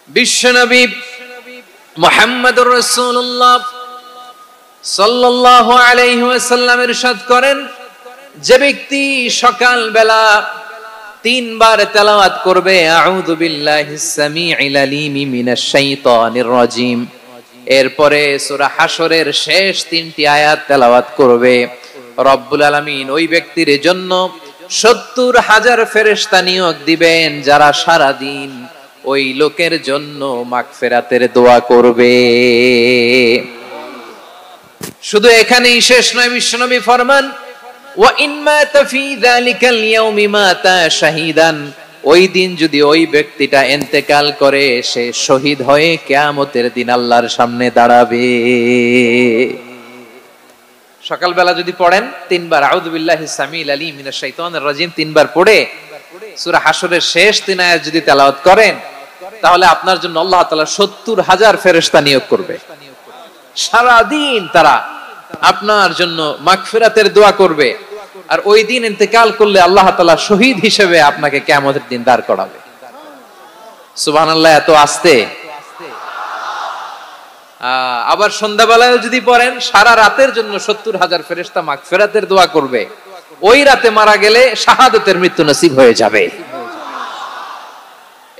বিশ্বনবী মুহাম্মদুর রাসূলুল্লাহ সাল্লাল্লাহু আলাইহি ওয়াসাল্লাম ইরশাদ করেন, যে ব্যক্তি সকাল বেলা 3 বার তেলাওয়াত করবে আউযু বিল্লাহিস সামিউল আলিম মিনাশ শাইতানির রাজিম, এরপরে সূরা হাশরের শেষ 3টি আয়াত তেলাওয়াত করবে, রব্বুল আলামিন ওই ব্যক্তির জন্য 70,000 ফেরেশতা নিয়োগ দিবেন যারা সারা দিন ওই লোকের জন্য মাগফিরাতের দোয়া করবে। শুধু এখানেই শেষ নয়, বিশ্বনবী ফরমান ওয়া ইন মাতা ফি যালিকাল ইয়াউমি মাতা শাহীদান, ওই দিন যদি ওই ব্যক্তিটা ইন্তেকাল করে সে শহীদ হয়ে কিয়ামতের দিন আল্লাহর সামনে দাঁড়াবে। সকালবেলা যদি পড়েন 3 বার আউযু বিল্লাহিস সামিউল আলিম মিনাশ শাইতানির রাজিম 3 বার পড়ে সূরা হাশরের শেষ 3 আয়াত যদি তেলাওয়াত করেন, তাহলে আপনার জন্য আল্লাহ তাআলা 70,000 ফেরেশতা নিয়োগ করবে। সারা দিন তারা আপনার জন্য মাগফিরাতের দোয়া করবে, আর ওই দিন ইন্তেকাল করলে আল্লাহ তাআলা শহীদ হিসেবে আপনাকে কিয়ামতের দিন দাঁড় করাবে। সুবহানাল্লাহ, এত আস্তে। আবার সন্ধ্যাবেলায় যদি পড়েন, সারা রাতের জন্য 70,000 ফেরেশতা মাগফিরাতের দোয়া করবে। ওই রাতে মারা গেলে শাহাদাতের মৃত্যু নসিব হয়ে যাবে।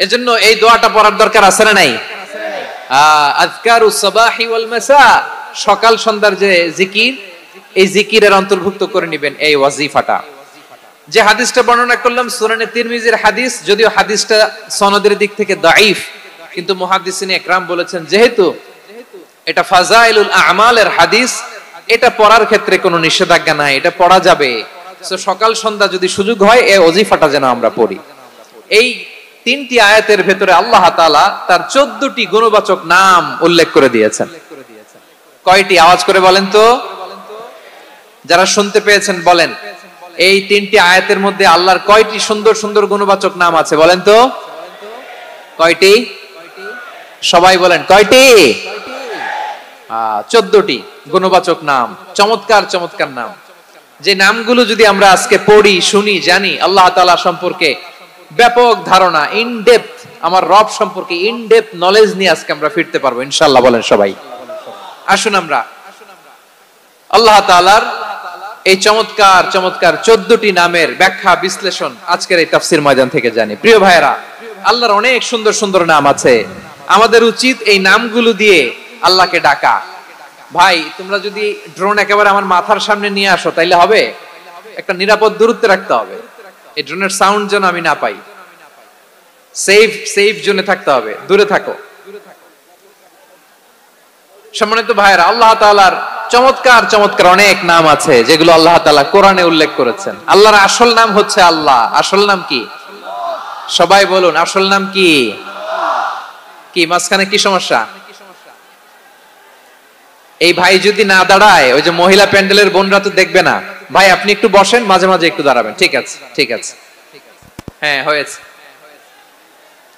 এজন্য এই দোয়াটা পড়ার দরকার আছে না নাই? আযকারুস সাবাহি ওয়াল মাসা, সকাল সন্ধ্যার যে জিকির, এই জিকিরের অন্তর্ভুক্ত করে নেবেন এই ওয়াজিফাটা। যে হাদিসটা বর্ণনা করলাম সুনানে তিরমিজির হাদিস, যদিও হাদিসটা সনদের দিক থেকে দাঈফ, কিন্তু মুহাদ্দিসিন ইকরাম বলেছেন যেহেতু এটা ফাজাইলুল আমালের হাদিস, এটা পড়ার ক্ষেত্রে কোনো নিষেধাজ্ঞা নাই, এটা পড়া যাবে। সো সকাল সন্ধ্যা যদি সুযোগ হয় এই ওয়াজিফাটা যেন আমরা পড়ি। এই 3টি আয়াতের ভেতরে আল্লাহ তাআলা তার 14টি গুণবাচক নাম উল্লেখ করে দিয়েছেন। কয়টি? আওয়াজ করে বলেন তো, যারা শুনতে পেয়েছেন বলেন। এই 3টি আয়াতের মধ্যে আল্লাহর কয়টি সুন্দর সুন্দর গুণবাচক নাম আছে বলেন তো? কয়টি? সবাই বলেন কয়টি? 14টি গুণবাচক নাম, চমৎকার চমৎকার নাম। যে নামগুলো যদি আমরা আজকে পড়ি, শুনি, জানি, আল্লাহ তাআলা সম্পর্কে ব্যাপক ধারণা, ইন ডেপথ, আমার রব সম্পর্কে ইন ডেপথ নলেজ নিয়ে আজকে আমরা ফিরতে পারবো ইনশাআল্লাহ। বলেন সবাই। আসুন আমরা আল্লাহ তাআলার এই চমৎকার চমৎকার 14টি নামের ব্যাখ্যা বিশ্লেষণ আজকের এই তাফসীর ময়দান থেকে জানি। প্রিয় ভাইরা, আল্লাহর অনেক সুন্দর সুন্দর নাম আছে। আমাদের উচিত এই নামগুলো দিয়ে আল্লাহকে ডাকা। ভাই, তোমরা যদি ড্রোন একেবারে আমার মাথার সামনে নিয়ে আসো তাইলে হবে? একটা নিরাপদ দূরত্বে রাখতে হবে, এই ড্রোনের সাউন্ড যেন আমি না পাই। সেফ জোনে থাকতে হবে, দূরে থাকো। সম্মানিত ভাইরা, আল্লাহ তাআলার চমৎকার চমৎকার অনেক নাম আছে যেগুলো আল্লাহ তাআলা কোরআনে উল্লেখ করেছেন। আল্লাহর আসল নাম হচ্ছে আল্লাহ। আসল নাম কি? সবাই বলুন, আসল নাম কি? কি মাঝখানে কি সমস্যা? এই ভাই যদি না দাঁড়ায়, ওই যে মহিলা প্যান্ডেলের বোনরা তো দেখবে না। ভাই আপনি একটু বসেন, মাঝে মাঝে একটু দাঁড়াবেন। ঠিক আছে, ঠিক আছে, হ্যাঁ হয়েছে।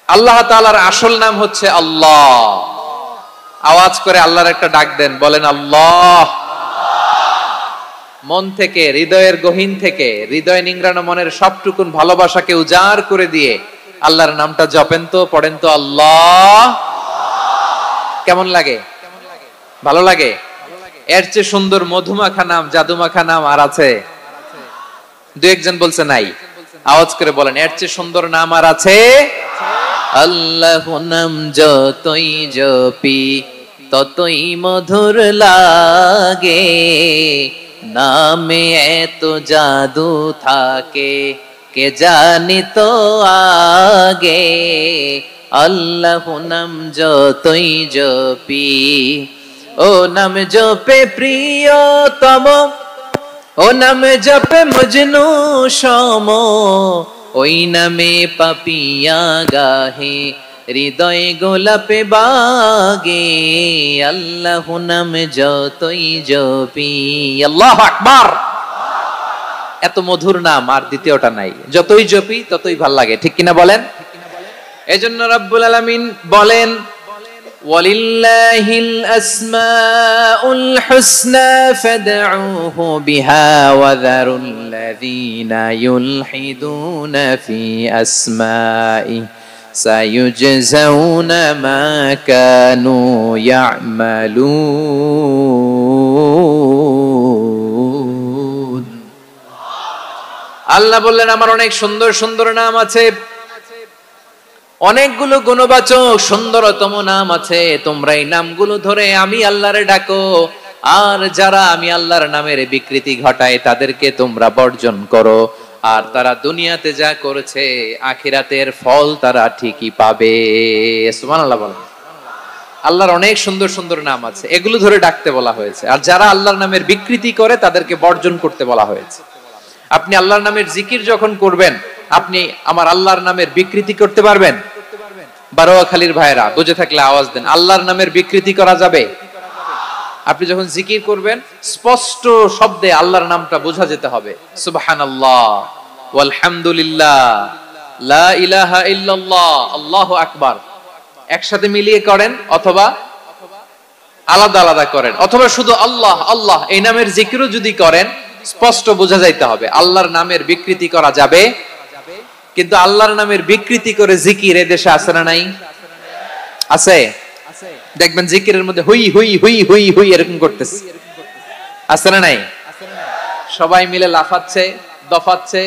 আল্লাহ তাআলার আসল নাম হচ্ছে আল্লাহ। আওয়াজ করে আল্লাহর একটা ডাক দেন, বলেন আল্লাহ। মন থেকে, হৃদয়ের গহীন থেকে, হৃদয় নিংড়ানো মনের সবটুকুন ভালোবাসাকে উজাড় করে দিয়ে আল্লাহর নামটা জপেন তো, পড়েন তো আল্লাহ। কেমন লাগে? ভালো লাগে? এর চেয়ে সুন্দর মধুমাখা নাম, জাদুমাখা নাম আর আছে? দু একজন বলছে নাই। আওয়াজ করে বলেন, এর চেয়ে সুন্দর নাম আর আছে? আল্লাহ নাম যতই জপি ততই মধুর লাগে, নামে এত জাদু থাকে কে জানি তো আগে। আল্লাহ নাম যতই জপি, ও নাম জপে প্রিয়তম, ও নাম জপে মজনু সম, ওই নামে পাপিয়া গাহে হৃদয়ে গোলাপে বাগে। আল্লাহ নাম যতই জপি। আল্লাহু আকবার। এত মধুর নাম আর দ্বিতীয়টা নাই। যতই জপি ততই ভাল লাগে, ঠিক কিনা বলেন? এজন্য রব্বুল আলামিন বলেন, ওয়ালিল্লাহিল আসমাউল হুসনা ফাদউহু বিহা ওয়া যারুল্লাযীনা ইউলহিদুনা ফি আসমাই সায়ুজজাউনা মা কানু ইয়ামালুন। আল্লাহ বললেন আমার অনেক সুন্দর সুন্দর নাম আছে, অনেকগুলো গুণবাচক সুন্দরতম নাম আছে, তোমরা এই নামগুলো ধরে আমি আল্লাহরে ডাকো, আর যারা আমি আল্লাহর নামের বিকৃতি ঘটায় তাদেরকে তোমরা বর্জন করো, আর তারা দুনিয়াতে যা করেছে আখিরাতের ফল তারা ঠিকই পাবে। সুবহানাল্লাহ বলেন। আল্লাহর অনেক সুন্দর সুন্দর নাম আছে, এগুলো ধরে ডাকতে বলা হয়েছে, আর যারা আল্লাহর নামের বিকৃতি করে তাদেরকে বর্জন করতে বলা হয়েছে। আপনি আল্লাহর নামের জিকির যখন করবেন, আপনি আমার আল্লাহর নামের বিকৃতি করতে পারবেন? বারোয়াখালীর ভাইরা বুঝে থাকলে আওয়াজ দেন, আল্লাহর নামের বিকৃতি করা যাবে? আপনি যখন জিকির করবেন স্পষ্ট শব্দে আল্লাহর নামটা বোঝা যেতে হবে। সুবহানাল্লাহ, ওয়ালহামদুলিল্লাহ, লা ইলাহা ইল্লাল্লাহ, আল্লাহু আকবার একসাথে মিলিয়ে করেন, অথবা আলাদা আলাদা করেন, অথবা শুধু আল্লাহ আল্লাহ এই নামের জিকিরও যদি করেন স্পষ্ট বোঝা যাইতে হবে। আল্লাহর নামের বিকৃতি করা যাবে, কিন্তু আল্লাহর নামের বিকৃতি করে জিকির এদেশে আছে না নাই? আছে। দেখবেন জিকিরের মধ্যে হুই হুই হুই হুই হুই এরকম করতেছে, আছে না নাই? সবাই মিলে লাফাচ্ছে, দফাচ্ছে,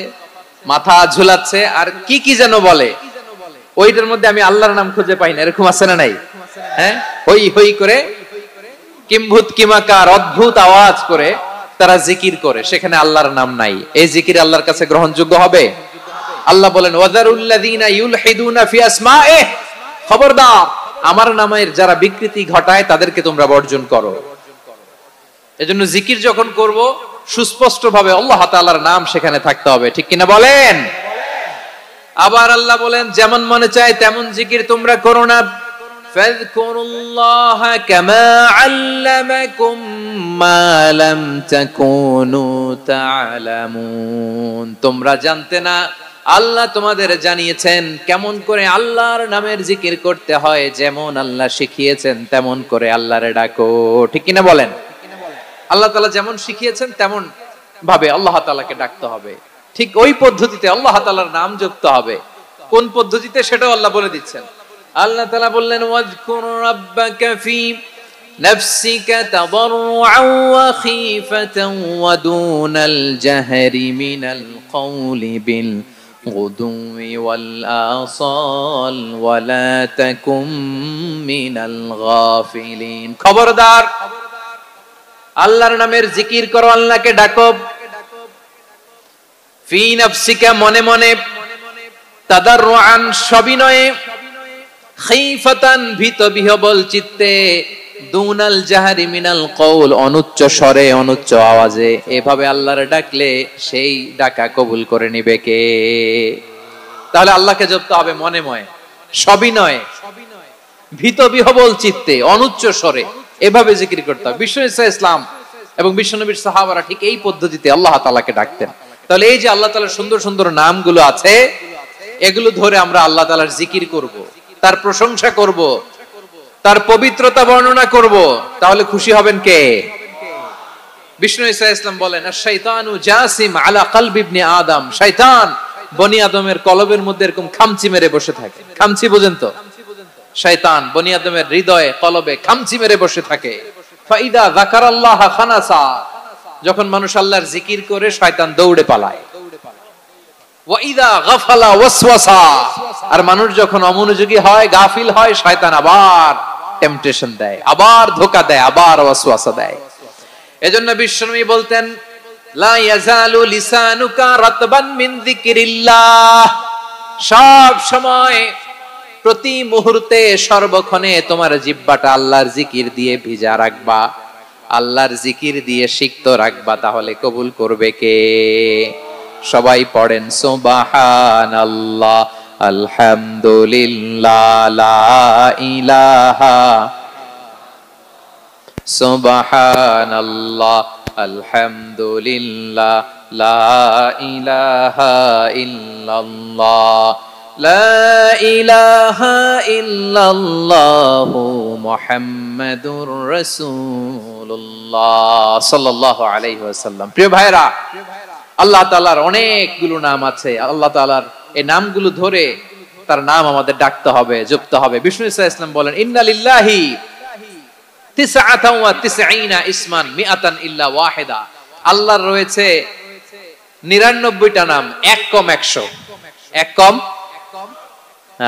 মাথা ঝুলাচ্ছে, আর কি কি যেন বলে, ওইটার মধ্যে আমি আল্লাহর নাম খুঁজে পাই না, এরকম আছে না নাই? হ্যাঁ, হই হই করে কিম্ভূত কিমাকার অদ্ভুত আওয়াজ করে তারা জিকির করে, সেখানে আল্লাহর নাম নাই। এই জিকির আল্লাহর কাছে গ্রহণযোগ্য হবে? আল্লাহ বলেন ওয়াযারুল্লাযীনা ইউলহিদুনা ফি আসমাইহি, খবরদার আমার নামের যারা বিকৃতি ঘটায় তাদেরকে তোমরা বর্জন করো। এজন্য জিকির যখন করব সুস্পষ্ট ভাবে আল্লাহ তাআলার নাম সেখানে থাকতে হবে, ঠিক কিনা বলেন? আবার আল্লাহ বলেন যেমন মনে চায় তেমন জিকির তোমরা করো না। ফাযকুরুল্লাহা কামা আল্লামাকুম মা লাম তাকুনু তা'লামুন, তোমরা জানতে না, আল্লাহ তোমাদের জানিয়েছেন কেমন করে আল্লাহর নামের জিকির করতে হয়, যেমন আল্লাহ শিখিয়েছেন তেমন করে আল্লাহরে ডাকো, ঠিক কিনা বলেন? আল্লাহ তাআলা যেমন শিখিয়েছেন তেমন ভাবে আল্লাহ তাআলাকে ডাকতে হবে, ঠিক ওই পদ্ধতিতে আল্লাহ তাআলার নাম জপতে হবে। কোন পদ্ধতিতে সেটাও আল্লাহ বলে দিচ্ছেন। আল্লাহ তাআলা বললেন ওয়াজকুর রাব্বাকা ফি নাফসিকা তাদাররুআন ওয়া খীফাতান ওয়া দুনাল জাহরি মিনাল কওলি বিল গুদুই ওয়াল আসাল ওয়া লা তাকুম মিনাল গাফিলিন। খবরদার আল্লাহর নামের জিকির করো, আল্লাহকে ডাকো। ফি নাফসিকা মনে মনে, তাদাররুআন সবিনয়ে, খীফাতান ভীত বিহবল চিত্তে, দুনাল জাহরি মিনাল কওল অনুচ্চ স্বরে অনুচ্চ আওয়াজে। এভাবে আল্লাহর ডাকলে সেই ডাকা কবুল করে নিবে কে? তাহলে আল্লাহকে জপতে হবে মনে মনে, সবিনয়ে, ভীত বিহবল চিত্তে, অনুচ্চ স্বরে, এভাবে জিকির করতে হবে। বিষ্ণু ইসলাম এবং বিশ্বনবীর সাহাবারা ঠিক এই পদ্ধতিতে আল্লাহ তাআলাকে ডাকতেন। তাহলে এই যে আল্লাহ তাআলার সুন্দর সুন্দর নামগুলো আছে, এগুলো ধরে আমরা আল্লাহ তাআলার জিকির করব, তার প্রশংসা করব, তার পবিত্রতা বর্ণনা করব, তাহলে খুশি হবেন কে? বিষ্ণু ইসলাম বলেন আশ-শাইতানু জাসিম আলা কলবি ইবনে আদম, শয়তান বনি আদমের কলবের মধ্যে এরকম খামচি মেরে বসে থাকে। খামচি বুঝেন তো? শয়তান বনি আদমের হৃদয়ে কলবে খামচি মেরে বসে থাকে। ফাইদা যাকারাল্লাহ খানাসা, যখন মানুষ আল্লাহর জিকির করে শয়তান দৌড়ে পালায়। ওয়াইদা গাফালা ওয়াসওয়াসা, আর মানুষ যখন অমনোযোগী হয়, গাফিল হয়, শয়তান আবার টেম্পটেশন দেয়, আবার ধোঁকা দেয়, আবার ওয়াসওয়াসা দেয়। এজন্য বিশ্বনবী বলতেন লা ইয়াজালু লিসানুকা রাতবান মিন যিকরিল্লাহ, সব সময় প্রতি মুহূর্তে সর্বক্ষণে তোমার জিহ্বাটা আল্লাহর জিকির দিয়ে ভিজা রাখবা, আল্লাহর জিকির দিয়ে সিক্ত রাখবা, তাহলে কবুল করবে কে? সবাই পড়েন সুবহানাল্লাহ, আলহামদুলিল্লাহ, লা ইলাহা, সুবহানাল্লাহ, আলহামদুলিল্লাহ, লা ইলাহা ইল্লাল্লাহ, লা ইলাহা ইল্লাল্লাহু মুহাম্মাদুর রাসূলুল্লাহ সাল্লাল্লাহু আলাইহি ওয়াসাল্লাম। প্রিয় ভাইরা, আল্লাহ তাআলার অনেকগুলো নাম আছে। আল্লাহ তাআলার এই নামগুলো ধরে তার নাম আমাদের ডাকতে হবে, জপতে হবে। বিষ্ণু ইসা ইসলাম বলেন, ইন্না লিল্লাহি 99 ইসমান মিআতান ইল্লা ওয়াহিদা। আল্লাহর রয়েছে 99টা নাম, এক কম 100। এক কম,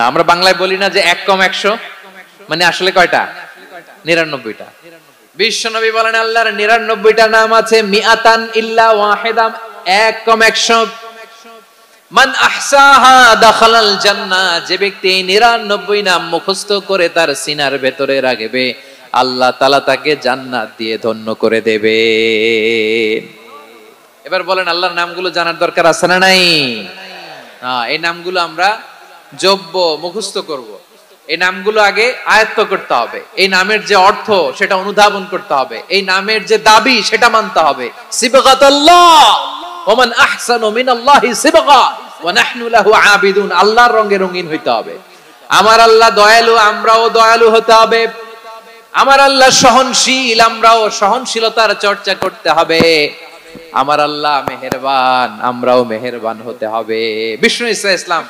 আমরা বাংলায় বলি না যে এক কম 100, মানে আসলে কয়টা? 99টা। বিশ্বনবী বলেন আল্লাহর 99টা নাম আছে, মিআতান ইল্লা ওয়াহিদা, এক কম 100। মান আহসাহা দাখালাল জান্নাহ, যে ব্যক্তি 99 নাম মুখস্থ করে তার সিনার ভেতরে রাখবে, আল্লাহ তাআলা তাকে জান্নাত দিয়ে ধন্য করে দেবে। এবার বলেন আল্লাহর নামগুলো জানার দরকার আছে না নাই? এই নামগুলো আমরা জপব, মুখস্থ করব। এই নামগুলো আগে আয়ত্ত করতে হবে। এই নামের যে অর্থ সেটা অনুধাবন করতে হবে। এই নামের যে দাবি সেটা মানতে হবে। সিবগাতুল্লাহ ওয়া মান আহসানু মিনাল্লাহি সিবগা ওয়া নাহনু লাহু আবিদুন। আল্লাহর রঙে রঙিন হইতে হবে। আমার আল্লাহ দয়ালু, আমরাও দয়ালু হতে হবে। আমার আল্লাহ সহনশীল, আমরাও সহনশীলতার চর্চা করতে হবে। আমার আল্লাহ মেহেরবান, আমরাও মেহেরবান হতে হবে। বিষ্ণু ইসা ইসলাম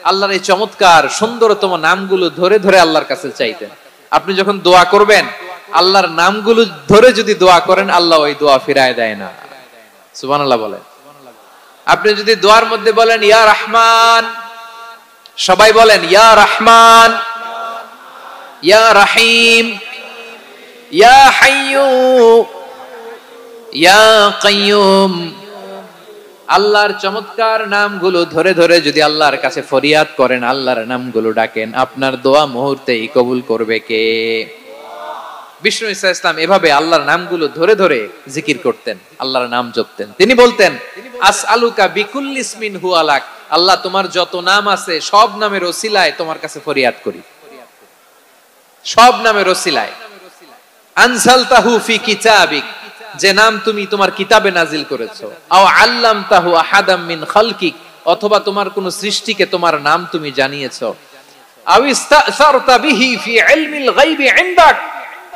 আল্লাহর এই চমৎকার সুন্দরতম নামগুলো ধরে ধরে আল্লাহর কাছে চাইতেন। আপনি যখন দোয়া করবেন, আল্লাহর নামগুলো ধরে যদি দোয়া করেন, আল্লাহ ওই দোয়া ফিরায় দেয় না। সুবহানাল্লাহ বলেন। আপনি যদি দোয়ার মধ্যে বলেন ইয়া রহমান, সবাই বলেন ইয়া রহমান, ইয়া রহিম, ইয়া হাইয়ু, ইয়া কাইয়ুম। আল্লাহর চমৎকার নামগুলো ধরে ধরে যদি আল্লাহর কাছে ফরিয়াদ করেন, আল্লাহর নামগুলো ডাকেন, আপনার দোয়া মুহূর্তেই কবুল করবে কে? বিষ্ণু ইসা ইসলাম এভাবে আল্লাহর নামগুলো ধরে ধরে জিকির করতেন, আল্লাহর নাম জপতেন। তিনি বলতেন আসআলুকা বিকুল্লি ইসমিন হুয়া লাক, আল্লাহ তোমার যত নাম আছে সব নামের ওসিলায় তোমার কাছে ফরিয়াদ করি, সব নামের ওসিলায়। আনসালতাহু ফি কিতাবিক, যে নাম তুমি তোমার কিতাবে নাজিল করেছো। আও আল্লামতাহু আহাদাম মিন খালকিক, অথবা তোমার কোন সৃষ্টিকে তোমার নাম তুমি জানিয়েছো। আও ইস্তাসারতা বিহি ফি ইলমিল গায়বি ইনদাক,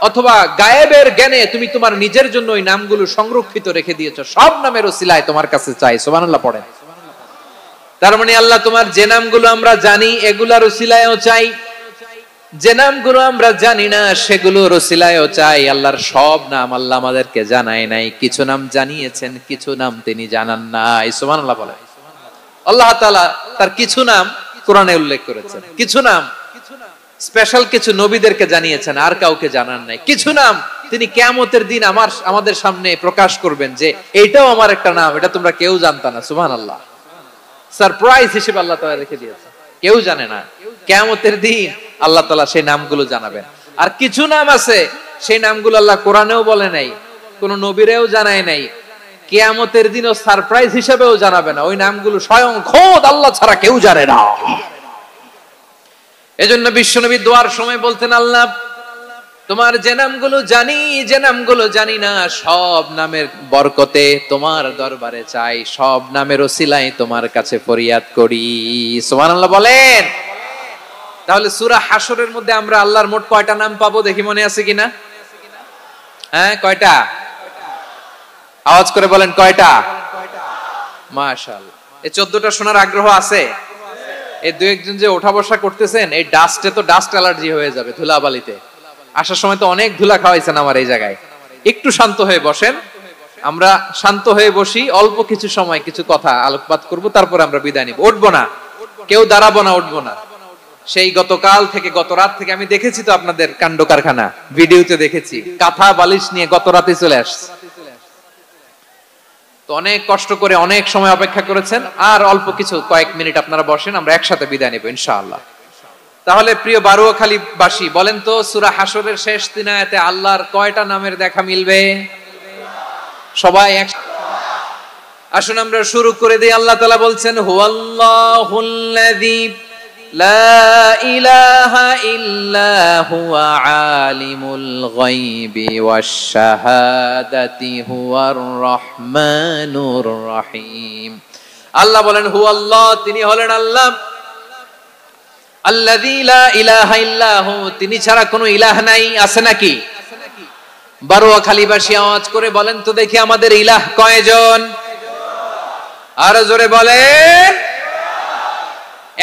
অথবা গায়েবের জ্ঞানে তুমি তোমার নিজের জন্য ওই নামগুলো সংরক্ষিত রেখে দিয়েছো। সব নামের ওসিলায় তোমার কাছে চাই। সুবহানাল্লাহ পড়েন। তার মানে আল্লাহ তোমার যে নামগুলো আমরা জানি এগুলার ওসিলায়ও চাই, যে নামগুলো আমরা জানি না সেগুলোর ওসিলায়ও চাই। আল্লাহর সব নাম আল্লাহ আমাদেরকে জানায় নাই, কিছু নাম জানিয়েছেন, কিছু নাম তিনি জানান নাই। সুবহানাল্লাহ বলেন। আল্লাহ তাআলা তার কিছু নাম কোরআনে উল্লেখ করেছেন, কিছু নাম স্পেশাল কিছু নবীদেরকে জানিয়েছেন, আর কাউকে জানান নাই। কিছু নাম তিনি কিয়ামতের দিন আমাদের সামনে প্রকাশ করবেন যে এইটাও আমার একটা নাম, এটা তোমরা কেউ জানতা না। সুবহানাল্লাহ। সারপ্রাইজ হিসেবে আল্লাহ তাআলা রেখে দিয়েছেন, কেউ জানে না। কিয়ামতের দিন আল্লাহ তাআলা সেই নামগুলো জানাবেন। আর কিছু নাম আছে সেই নামগুলো আল্লাহ কোরআনেও বলে নাই, কোন নবীরেও জানায় নাই, কিয়ামতের দিনও সারপ্রাইজ হিসেবেও জানাবে না। ওই নামগুলো স্বয়ং খোদ আল্লাহ ছাড়া কেউ জানে না। এজন্য বিশ্বনবী দোয়ার সময় বলতেন, আল্লাহ তোমার যে নামগুলো জানি, যে নামগুলো জানি না, সব নামের বরকতে তোমার দরবারে চাই, সব নামের ওসিলায় তোমার কাছে ফরিয়াদ করি। সুবহানাল্লাহ বলেন। তাহলে সূরা হাশরের মধ্যে আমরা আল্লাহর মোট কয়টা নাম পাবো দেখি, মনে আছে কিনা? হ্যাঁ, কয়টা? আওয়াজ করে বলেন কয়টা? মাশাআল্লাহ। এই 14টা শোনার আগ্রহ আছে? এই দু একজন যে ওঠা বসা করতেছেন, এই ডাস্টে তো ডাস্ট অ্যালার্জি হয়ে যাবে, ধুলাবালিতে। আসার সময় তো অনেক ধুলা খাওয়াইছেন আমার এই জায়গায়। একটু শান্ত হয়ে বসেন, আমরা শান্ত হয়ে বসি, অল্প কিছু সময় কিছু কথা আলোকপাত করব, তারপর আমরা বিদায় নিব। উঠবো না, কেউ দাঁড়াবো না, উঠবো না। সেই গতকাল থেকে, গত রাত থেকে আমি দেখেছি তো আপনাদের কাণ্ড কারখানা, ভিডিওতে দেখেছি, কাঁথা বালিশ নিয়ে গত রাতে চলে আসছে। তো অনেক কষ্ট করে অনেক সময় অপেক্ষা করেছেন, আর অল্প কিছু কয়েক মিনিট আপনারা বসেন, আমরা একসাথে বিদায় নেব ইনশাআল্লাহ। তাহলে প্রিয় বারুয়াখালীবাসী, বলেন তো সূরা হাশরের শেষ 3 আয়াতে আল্লাহর কয়টা নামের দেখা মিলবে? সবাই আসুন আমরা শুরু করে দিই। আল্লাহ তাআলা বলছেন, হুয়াল্লাহুল্লাযী লা ইলাহা ইল্লা হুয়া আলিমুল গায়বি ওয়াশ শাহাদাতি হুয়ার রহমানুর রহিম। আল্লাহ বলেন হুয়াল্লাহ, তিনি হলেন আল্লাহ, আল্লাযী লা ইলাহা ইল্লা হু, তিনি ছাড়া কোনো ইলাহ নাই। আছে নাকি? বারুয়াখালীবাসী আওয়াজ করে বলেন তো দেখি, আমাদের ইলাহ কয়জন? আরো জোরে বলেন।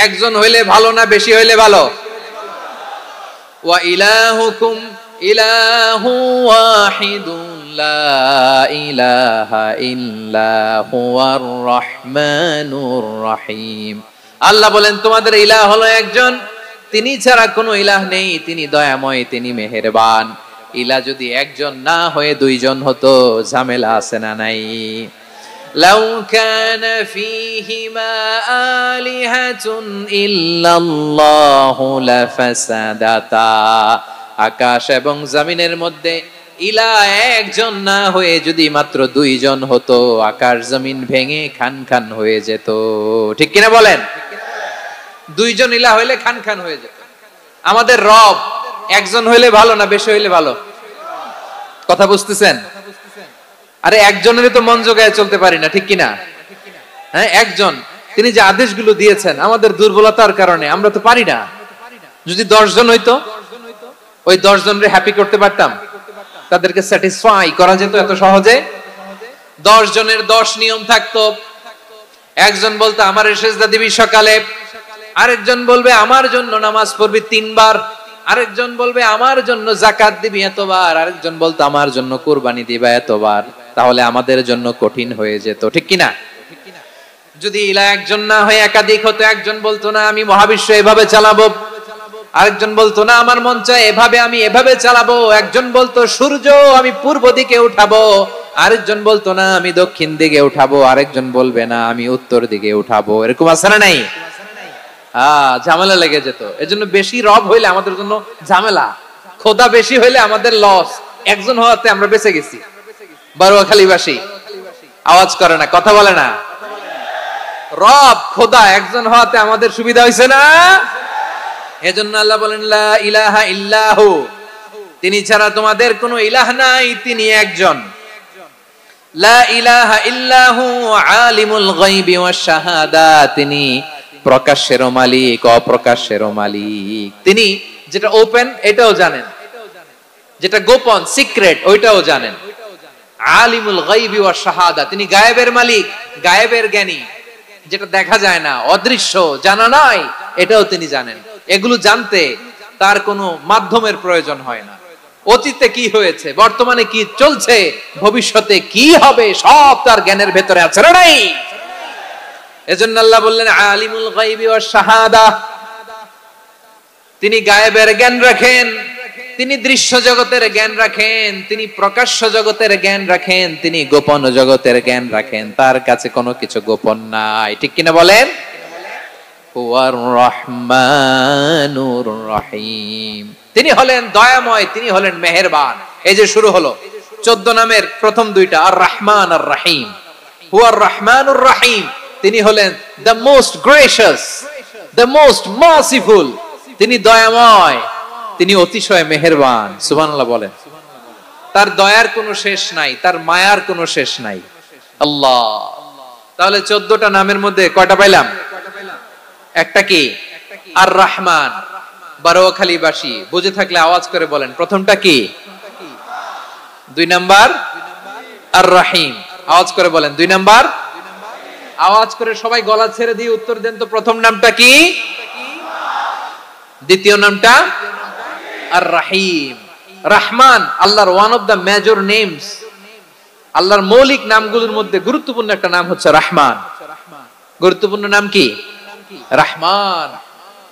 একজন হইলে ভালো না বেশি হইলে ভালো? ওয়া ইলাহুকুম ইলাহু ওয়াহিদুন লা ইলাহা ইল্লা হুয়ার রহমানুর রহিম। আল্লাহ বলেন তোমাদের ইলাহ হলো একজন, তিনি ছাড়া কোনো ইলাহ নেই, তিনি দয়াময়, তিনি মেহেরবান। ইলাহ যদি একজন না হয়ে দুইজন হতো, ঝামেলা আছে না নাই? লাউ কানা ফীহিমা আলিহাতুন ইল্লাল্লাহু লাফাসাদাতা। আকাশ এবং জমিনের মধ্যে ইলাহ একজন না হয়ে যদি মাত্র দুইজন হতো, আকাশ জমিন ভেঙে খান খান হয়ে যেত। ঠিক কিনা বলেন? দুইজন ইলাহ হইলে খান খান হয়ে যেত। আমাদের রব একজন হইলে ভালো না বেশি হইলে ভালো? কথা বুঝতেছেন? আরে একজনেরই তো মন জোগায় চলতে পারি না, ঠিক কিনা? হ্যাঁ, একজন, তিনি যে আদেশগুলো দিয়েছেন আমাদের দুর্বলতার কারণে আমরা তো পারি না। যদি 10 জন হইতো, ওই 10 জনরে হ্যাপি করতে পারতাম, তাদেরকে স্যাটিসফাই করা যেত এত সহজে? 10 জনের 10 নিয়ম থাকতো। একজন বলতো আমার সেজদা দিবি সকালে, আরেকজন বলবে আমার জন্য নামাজ পড়বি 3 বার, আরেকজন বলবে আমার জন্য যাকাত দিবি এতবার, আরেকজন বলতো আমার জন্য কুরবানি দিবা এতবার। তাহলে আমাদের জন্য কঠিন হয়ে যেত, ঠিক কিনা? যদি ইলাহ একজন না হয়ে একাধিক হতো, একজন বলতো না আমি মহাবিশ্ব এভাবে চালাবো, আরেকজন বলতো না আমার মন চায় এভাবে, আমি এভাবে চালাবো, একজন বলতো সূর্য আমি পূর্ব দিকে উঠাবো, আরেকজন বলতো না আমি দক্ষিণ দিকে উঠাবো, আরেকজন বলবে না আমি উত্তর দিকে উঠাবো। এরকম আছে না নাই? ঝামেলা লেগে যেত। এজন্য বেশি রব হইলে আমাদের জন্য ঝামেলা, খোদা বেশি হইলে আমাদের লস। একজন হওয়াতে আমরা বেঁচে গেছি। বারোয়াখালীবাসী আওয়াজ করে না, কথা বলে না। রব খোদা একজন হওয়াতে আমাদের সুবিধা হয়েছে না? এজন্য আল্লাহ বলেন লা ইলাহা ইল্লাহু, তিনি ছাড়া তোমাদের কোনো ইলাহ নাই, তিনি একজন। লা ইলাহা ইল্লাহু আলিমুল গায়বি ওয়াশ শাহাদা, তিনি প্রকাশেরও মালিক অপ্রকাশেরও মালিক। তিনি যেটা ওপেন এটাও জানেন, যেটা গোপন সিক্রেট ওইটাও জানেন। আলিমুল গায়বি ওয়াশ শাহাদা, তিনি গায়েবের মালিক, গায়েবের জ্ঞানী, যেটা দেখা যায় না, অদৃশ্য, জানা নাই, এটাও তিনি জানেন। এগুলো জানতে তার কোনো মাধ্যমের প্রয়োজন হয় না। অতীতে কি হয়েছে, বর্তমানে কি চলছে, ভবিষ্যতে কি হবে, সব তার জ্ঞানের ভেতরে আছে না নাই? এজন্য আল্লাহ বললেন আলিমুল গায়বি ওয়াশ শাহাদা, তিনি গায়েবের জ্ঞান রাখেন, তিনি দৃশ্য জগতের জ্ঞান রাখেন, তিনি প্রকাশ্য জগতের জ্ঞান রাখেন, তিনি গোপন জগতের জ্ঞান রাখেন। তার কাছে কোনো কিছু গোপন নাই, ঠিক কিনা বলেন? হুয়ার রহমানুর রহিম, তিনি হলেন দয়াময়, তিনি হলেন মেহেরবান। এই যে শুরু হলো 14 নামের প্রথম দুইটা, আর রহমান আর রহিম। হুয়ার রহমানুর রহিম, তিনি হলেন the most gracious, the most merciful, তিনি দয়াময়, তিনি অতিশয় মেহেরবান। সুবহানাল্লাহ বলেন। তার দয়ার কোনো শেষ নাই, তার মায়ার কোনো শেষ নাই। আল্লাহ, তাহলে 14টা নামের মধ্যে কয়টা পাইলাম? একটা কি? আর রহমান। বারোয়াখালীবাসী বুঝে থাকলে আওয়াজ করে বলেন প্রথমটা কি? 2 নাম্বার আর রহিম। আওয়াজ করে বলেন 2 নাম্বার। আওয়াজ করে সবাই গলা ছেড়ে দিয়ে উত্তর দেন তো, প্রথম নামটা কি? দ্বিতীয় নামটা? আর রহিম। রহমান আল্লাহর one of the major names, আল্লাহর মৌলিক নামগুলোর মধ্যে গুরুত্বপূর্ণ একটা নাম হচ্ছে রহমান। গুরুত্বপূর্ণ নাম কি? রহমান,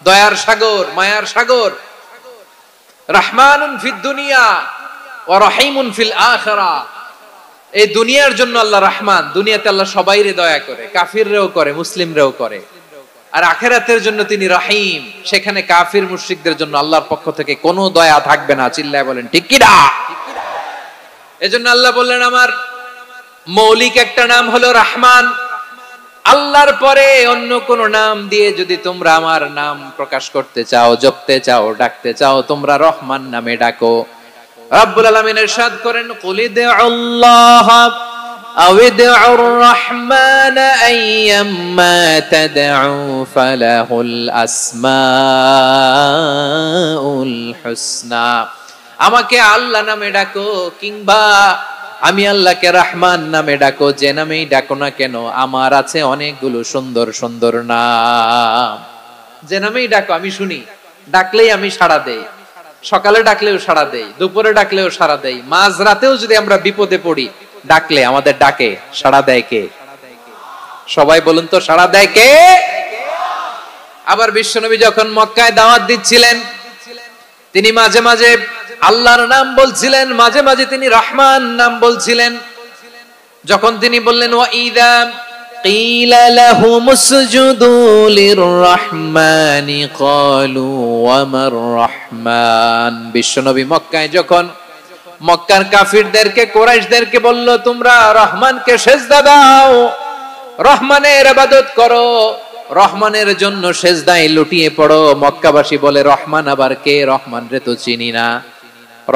দয়ার সাগর, মায়ার সাগর। রহমানুন ফিদ দুনিয়া ওয়া রহিমুন ফিল আখিরাহ। এই দুনিয়ার জন্য আল্লাহ রহমান, দুনিয়াতে আল্লাহ সবাইরে দয়া করে, কাফিররেও করে, মুসলিমরেও করে। আর আখিরাতের জন্য তিনি রহিম, সেখানে কাফির মুশরিকদের জন্য আল্লাহর পক্ষ থেকে কোনো দয়া থাকবে না। চিল্লায় বলেন ঠিক কি না? এজন্য আল্লাহ বললেন আমার মৌলিক একটা নাম হলো রহমান। আল্লাহর পরে অন্য কোন নাম দিয়ে যদি তোমরা আমার নাম প্রকাশ করতে চাও, জপতে চাও, ডাকতে চাও, তোমরা রহমান নামে ডাকো। রব্বুল আলামিন ইরশাদ করেন কুলিদুল্লাহ আউদুর রহমান আইয়াম্মা তাদউ ফালাহুল আসমাউল হুসনা। আমাকে আল্লাহ নামে ডাকো, কিংবা আমি আল্লাহকে রহমান নামে ডাকো, যে নামেই ডাকো না কেন আমার আছে অনেকগুলো সুন্দর সুন্দর নাম। যে নামেই ডাকো আমি শুনি, ডাকলেই আমি সাড়া দেই, সকালে ডাকলেও সাড়া দেই, দুপুরে ডাকলেও সাড়া দেই, মাঝরাতেও যদি আমরা বিপদে পড়ি ডাকলে আমাদের ডাকে সাড়া দেয় কে? সবাই বলুন তো, সাড়া দেয় কে? আবার বিশ্বনবী যখন মক্কায় দাওয়াত দিচ্ছিলেন, তিনি মাঝে মাঝে আল্লাহর নাম বলছিলেন, মাঝে মাঝে তিনি রহমান নাম বলছিলেন। যখন তিনি বললেন ওয়াইদা কিলা লাহুমুসজুদু লিররহমানি ক্বালু ওয়ামার রহমান, বিশ্বনবী মক্কায় যখন মক্কার কাফিরদেরকে, কুরাইশদেরকে বলল তোমরা রহমানকে সিজদা দাও, রহমানের ইবাদত করো, রহমানের জন্য সিজদায় লুটিয়ে পড়ো, মক্কাবাসী বলে রহমান আবার কে? রহমান রে তো চিনি না।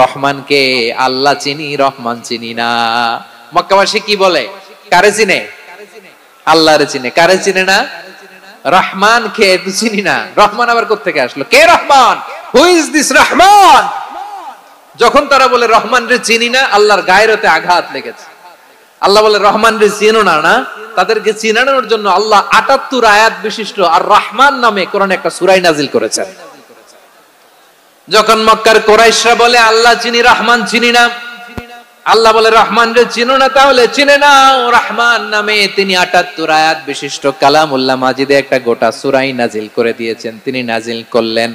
রহমানকে আল্লাহ চিনি, রহমান চিনি না। মক্কাবাসী কি বলে? কারে চিনে? আল্লাহরে চিনে। কারে চিনে না? রহমান কে তো চিনি না। রহমান আবার কোত্থেকে আসলো? কে Rahman? Who is this Rahman? যখন তারা বলে রহমান রে চিনি না, আল্লাহর গায়রতে আঘাত লেগেছে। আল্লাহ বলে রহমান রে চিনো না, না? তাদেরকে চিনানোর জন্য আল্লাহ ৭৮ আয়াত বিশিষ্ট আর রহমান নামে কোরআনে একটা সূরা নাজিল করেছেন। যখন মক্কার কুরাইশরা বলে আল্লাহ চিনি, রহমান চিনি না, আল্লাহ বলে রহমান রে চিনো না, তাহলে চিনে নাও রহমান নামে তিনি ৭৮ আয়াত বিশিষ্ট কালামুল্লাহ মাজিদে একটা গোটা সূরা নাজিল করে দিয়েছেন। তিনি নাজিল করলেন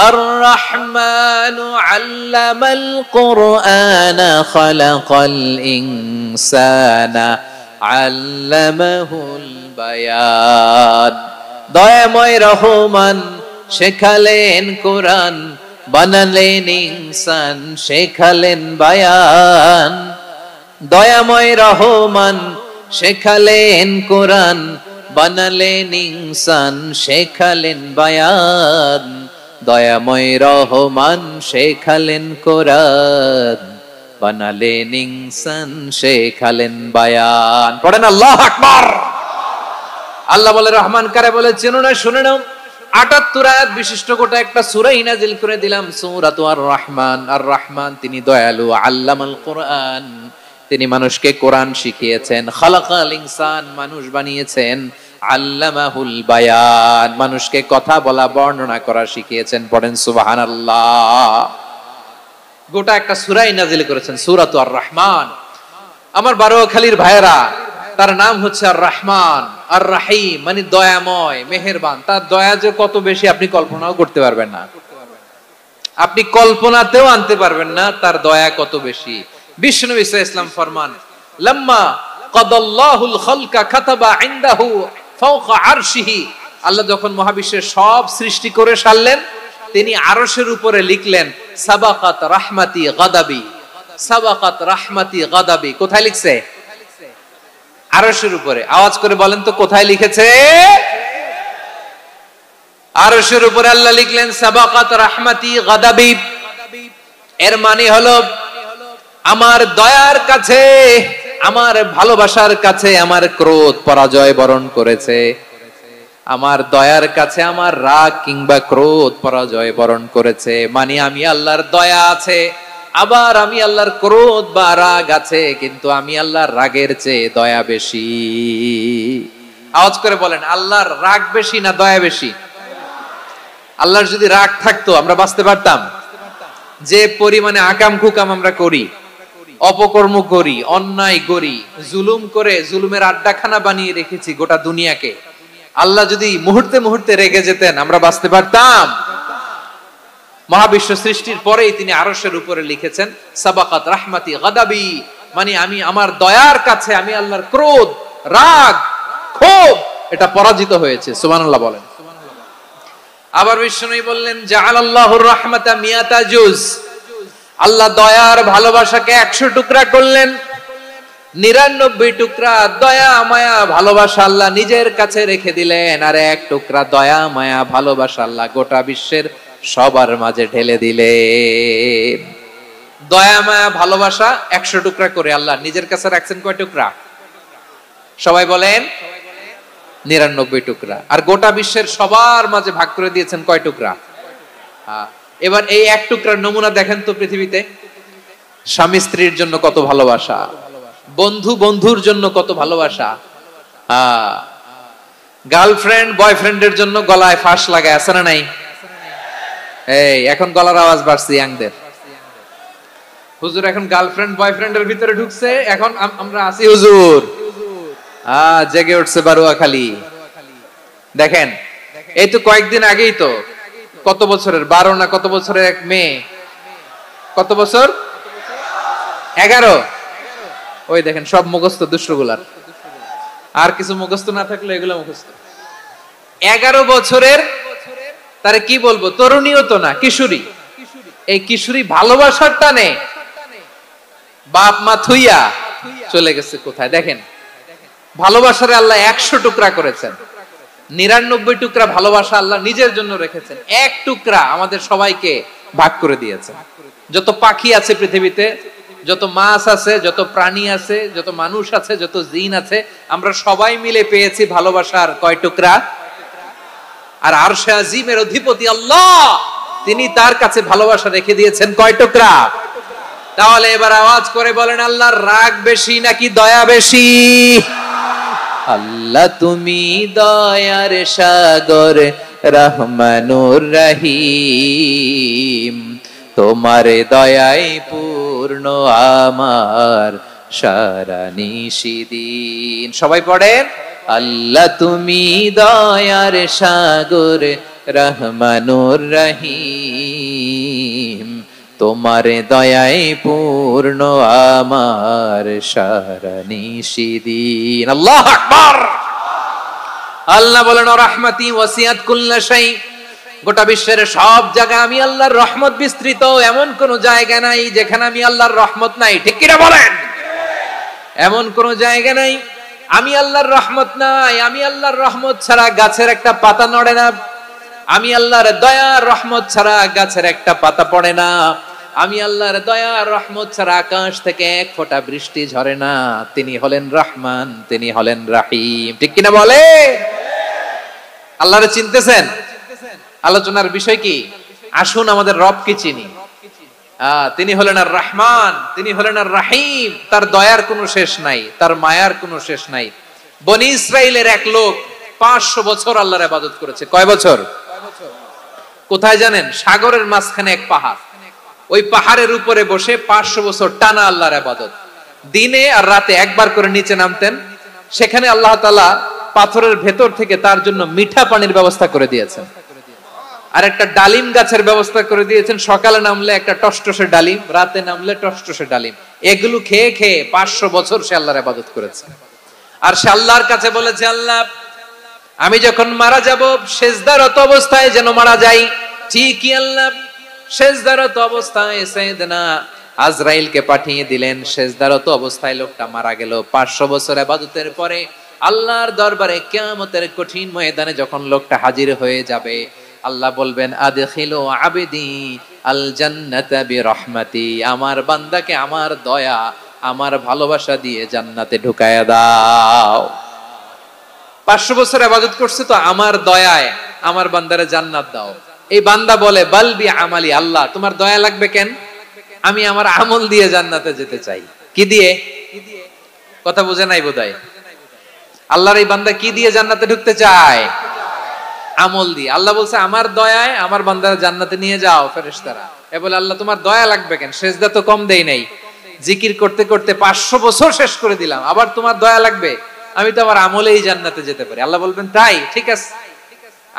আর রহমানু আল্লামাল কুরআনা খালাকাল ইনসানা আল্লামাহুল বায়ান, দয়াময় রহমান শেখালেন কোরআন, বানালেন ইনসান, শেখালেন বায়ান। দয়াময় রহমান শেখালেন কোরআন, বানালেন ইনসান, শেখালেন বায়ান। দয়াময় রহমান শেখালেন কোরআন, বানালেন ইনসান, শেখালেন বায়ান। পড়েন আল্লাহু আকবার। আল্লাহ বলে রহমান কারে বলে চেনো না? শুনে নাও, ৭৮ আয়াত বিশিষ্ট গোটা একটা সূরা নাজিল করে দিলাম, সূরাতু আর রহমান। আর রহমান তিনি দয়ালু, আল্লামাল কোরআন, তিনি মানুষকে কোরআন শিখিয়েছেন, খালাকাল ইনসান, মানুষ বানিয়েছেন, আল্লামাহুল বায়ান, মানুষকে কথা বলা, বর্ণনা করা শিখিয়েছেন। পড়েন সুবহানাল্লাহ। গোটা একটা সূরা নাজিল করেছেন, সূরাতু আর রহমান। আমার বারোয়াখালীর ভাইয়েরা, তার নাম হচ্ছে আর রহমান, আর রাহিম মানে দয়াময়, মেহেরবান। তার দয়া যে কত বেশি আপনি কল্পনাও করতে পারবেন না, আপনি কল্পনাতেও আনতে পারবেন না তার দয়া কত বেশি। বিশ্বনবী সাল্লাল্লাহু আলাইহি ওয়াসাল্লাম ফরমান, লাম্মা কাদাল্লাহুল খালকা কাতাবা ইনদাহু ফাওকা আরশিহি, আল্লাহ যখন মহাবিশ্বের সব সৃষ্টি করে সারলেন, তিনি আরশের উপরে লিখলেন সাবাকাত রাহমাতি গাদাবি, সাবাকাত রাহমাতি গাদাবি। কোথায় লিখছে? আরশের উপরে। আওয়াজ করে বলেন তো কোথায় লিখেছে? আরশের উপরে আল্লাহ লিখলেন সাবাকাত রাহমাতি গাদাবি। এর মানে হলো আমার দয়ার কাছে, আমার ভালোবাসার কাছে আমার ক্রোধ পরাজয় বরণ করেছে, আমার দয়ার কাছে আমার রাগ কিংবা ক্রোধ পরাজয় বরণ করেছে। মানে আমি আল্লাহর দয়া আছে, আবার আমি আল্লাহর ক্রোধ বা রাগ আছে, কিন্তু আমি আল্লাহর রাগের চেয়ে দয়া বেশি। আওয়াজ করে বলেন, আল্লাহর রাগ বেশি না দয়া বেশি? আল্লাহর যদি রাগ থাকতো আমরা বাঁচতে পারতাম? যে পরিমাণে আকাম কুকাম আমরা করি, অপকর্ম করি, অন্যায় করি, জুলুম করে জুলুমের আড্ডাখানা বানিয়ে রেখেছি গোটা দুনিয়াকে, আল্লাহ যদি মুহূর্তে মুহূর্তে রেগে যেতেন আমরা বাঁচতে পারতাম? মহাবিশ্ব সৃষ্টির পরেই তিনি আরশের উপরে লিখেছেন সাবাকাত রাহমাতি গাদাবি, মানে আমি আমার দয়ার কাছে আমি আল্লাহর ক্রোধ, রাগ, ক্ষোভ এটা পরাজিত হয়েছে। সুবহানাল্লাহ বলেন। আবার বিষ্ণুই বললেন জাআলাল্লাহুর রাহমাতা মিয়াতা জুজ, আল্লাহ দয়ার ভালোবাসাকে 100 টুকরা করলেন, 99 টুকরা দয়া মায়া ভালোবাসা আল্লাহ নিজের কাছে রেখে দিলেন, আর 1 টুকরা দয়া মায়া ভালোবাসা আল্লাহ গোটা বিশ্বের সবার মাঝে ঢেলে দিলেন। দয়া মায়া ভালোবাসা 100 টুকরা করে আল্লাহ নিজের কাছে রাখছেন কয় টুকরা? সবাই বলেন 99 টুকরা। আর গোটা বিশ্বের সবার মাঝে ভাগ করে দিয়েছেন কয় টুকরা? এবার এই 1 টুকরার নমুনা দেখেন তো পৃথিবীতে। স্বামী স্ত্রীর জন্য কত ভালোবাসা, বন্ধু বন্ধুর জন্য কত ভালোবাসা, গার্লফ্রেন্ড বয়ফ্রেন্ডের জন্য গলায় ফাঁস লাগায়, আছে না নাই? এই এখন গলার আওয়াজ বাড়ছে ইয়াংদের। হুজুর এখন গার্লফ্রেন্ড বয়ফ্রেন্ডের ভিতরে ঢুকছে, এখন আমরা আছি হুজুর। জেগে উঠছে বারুয়াখালী। দেখেন এই তো কয়েকদিন আগেই তো, কত বছরের 12 না কত বছরের এক মেয়ে, কত বছর 11, ওই দেখেন সব মুখস্থ দুষ্টগুলার, আর কিছু মুখস্থ না থাকলে এগুলো মুখস্থ। 11 বছরের, তারে কি বলবো, তরুণীও তো না, কিশোরী। এই কিশোরী ভালোবাসার টানে বাপ মা থুইয়া চলে গেছে কোথায়। দেখেন ভালোবাসারে আল্লাহ 100 টুকরা করেছেন, 99 টুকরা ভালোবাসা আল্লাহ নিজের জন্য রেখেছেন, এক টুকরা আমাদের সবাইকে ভাগ করে দিয়েছেন। যত পাখি আছে পৃথিবীতে, যত মাছ আছে, যত প্রাণী আছে, যত মানুষ আছে, যত জিন আছে, আমরা সবাই মিলে পেয়েছি ভালোবাসার কয় টুকরা? আর আরশে আজিমের অধিপতি আল্লাহ, তিনি তার কাছে ভালোবাসা রেখে দিয়েছেন কয় টুকরা? তাহলে এবার আওয়াজ করে বলেন, আল্লাহর রাগ বেশি নাকি দয়া বেশি? আল্লাহ তুমি দয়ার সাগর, রহমানুর রহিম, তোমার দয়ায় পূর্ণ আমার সারা নিশিদিন। সবাই পড়েন, আল্লাহ তুমি দয়ার সাগর, রহমানুর রহিম, তোমার দয়ায় পূর্ণ আমার সারা নিশিদিন। আল্লাহু আকবার। আল্লাহ বলেন, রাহমাতি ওয়াসিয়াত কুল্লা শাই, গোটা বিশ্বের সব জায়গায় আমি আল্লাহর রহমত বিস্তৃত, এমন কোন জায়গা নাই যেখানে আমি আল্লাহর রহমত নাই। ঠিক কিনা বলেন? এমন কোন জায়গা নাই আমি আল্লাহর রহমত নাই। আমি আল্লাহর রহমত ছাড়া গাছের একটা পাতা নড়ে না, আমি আল্লাহর দয়া রহমত ছাড়া গাছের একটা পাতা পড়ে না, আমি আল্লাহর দয়া রহমত ছাড়া আকাশ থেকে এক ফোঁটা বৃষ্টি ঝরে না। তিনি হলেন রহমান, তিনি হলেন রাহিম। ঠিক কিনা বলে? আল্লাহরে চিনতেছেন? আলোচনার বিষয় কি? আসুন আমাদের রবকে চিনি। তিনি হলেন আর রহমান, তিনি হলেন আর রাহিম। তার দয়ার কোনো শেষ নাই, তার মায়ার কোনো শেষ নাই। বনি ইসরাইলের এক লোক 500 বছর আল্লাহর ইবাদত করেছে। কয় বছর? কোথায় জানেন? সাগরের মাঝখানে এক পাহাড়, ওই পাহাড়ের উপরে বসে 500 বছর টানা আল্লাহর ইবাদত। দিনে আর রাতে একবার করে নিচে নামতেন। সেখানে আল্লাহ তাআলা পাথরের ভেতর থেকে তার জন্য মিঠা পানির ব্যবস্থা করে দিয়েছেন, আর একটা ডালিম গাছের ব্যবস্থা করে দিয়েছেন। সকালে নামলে একটা টসটসে ডালিম, রাতে নামলে টসটসে ডালিম। এগুলো খেয়ে খেয়ে 500 বছর সে আল্লাহর ইবাদত করেছে। আর সে আল্লাহর কাছে বলেছে, আল্লাহ আমি যখন মারা যাব সেজদারত অবস্থায় যেন মারা যাই। ঠিকই আল্লাহ সেজদারত অবস্থায় সাইয়েদনা আজরাইলকে পাঠিয়ে দিলেন। সেজদারত অবস্থায় লোকটা মারা গেল। 500 বছর ইবাদতের পরে আল্লাহর দরবারে কিয়ামতের কঠিন ময়দানে যখন লোকটা হাজির হয়ে যাবে, আল্লাহ বলবেন, আদখিলু আবদি আল জান্নাতা বিরহমাতি, আমার বান্দাকে আমার দয়া, আমার ভালোবাসা দিয়ে জান্নাতে ঢুকায়া দাও। 500 বছর ইবাদত করছে তো আমার দয়ায় আমার বান্দারে জান্নাত দাও। এই বান্দা বলে, বালবি আমালি, আল্লাহ তোমার দয়া লাগবে কেন? আমি আমার আমল দিয়ে জান্নাতে যেতে চাই। কি দিয়ে? কথা বুঝে নাই বোধহয়। আল্লাহর এই বান্দা কি দিয়ে জান্নাতে ঢুকতে চায়? আমল দিয়ে। আল্লাহ বলছে, আমার দয়ায় আমার বান্দারা জান্নাতে নিয়ে যাও। ফেরেশতারা এ বলে, আল্লাহ তোমার দয়া লাগবে কেন? সেজদা তো কম দেই নাই, জিকির করতে করতে 500 বছর শেষ করে দিলাম, আবার তোমার দয়া লাগবে? আমি তো আমার আমলেই জান্নাতে যেতে পারি। আল্লাহ বলবেন, তাই ঠিক আছে,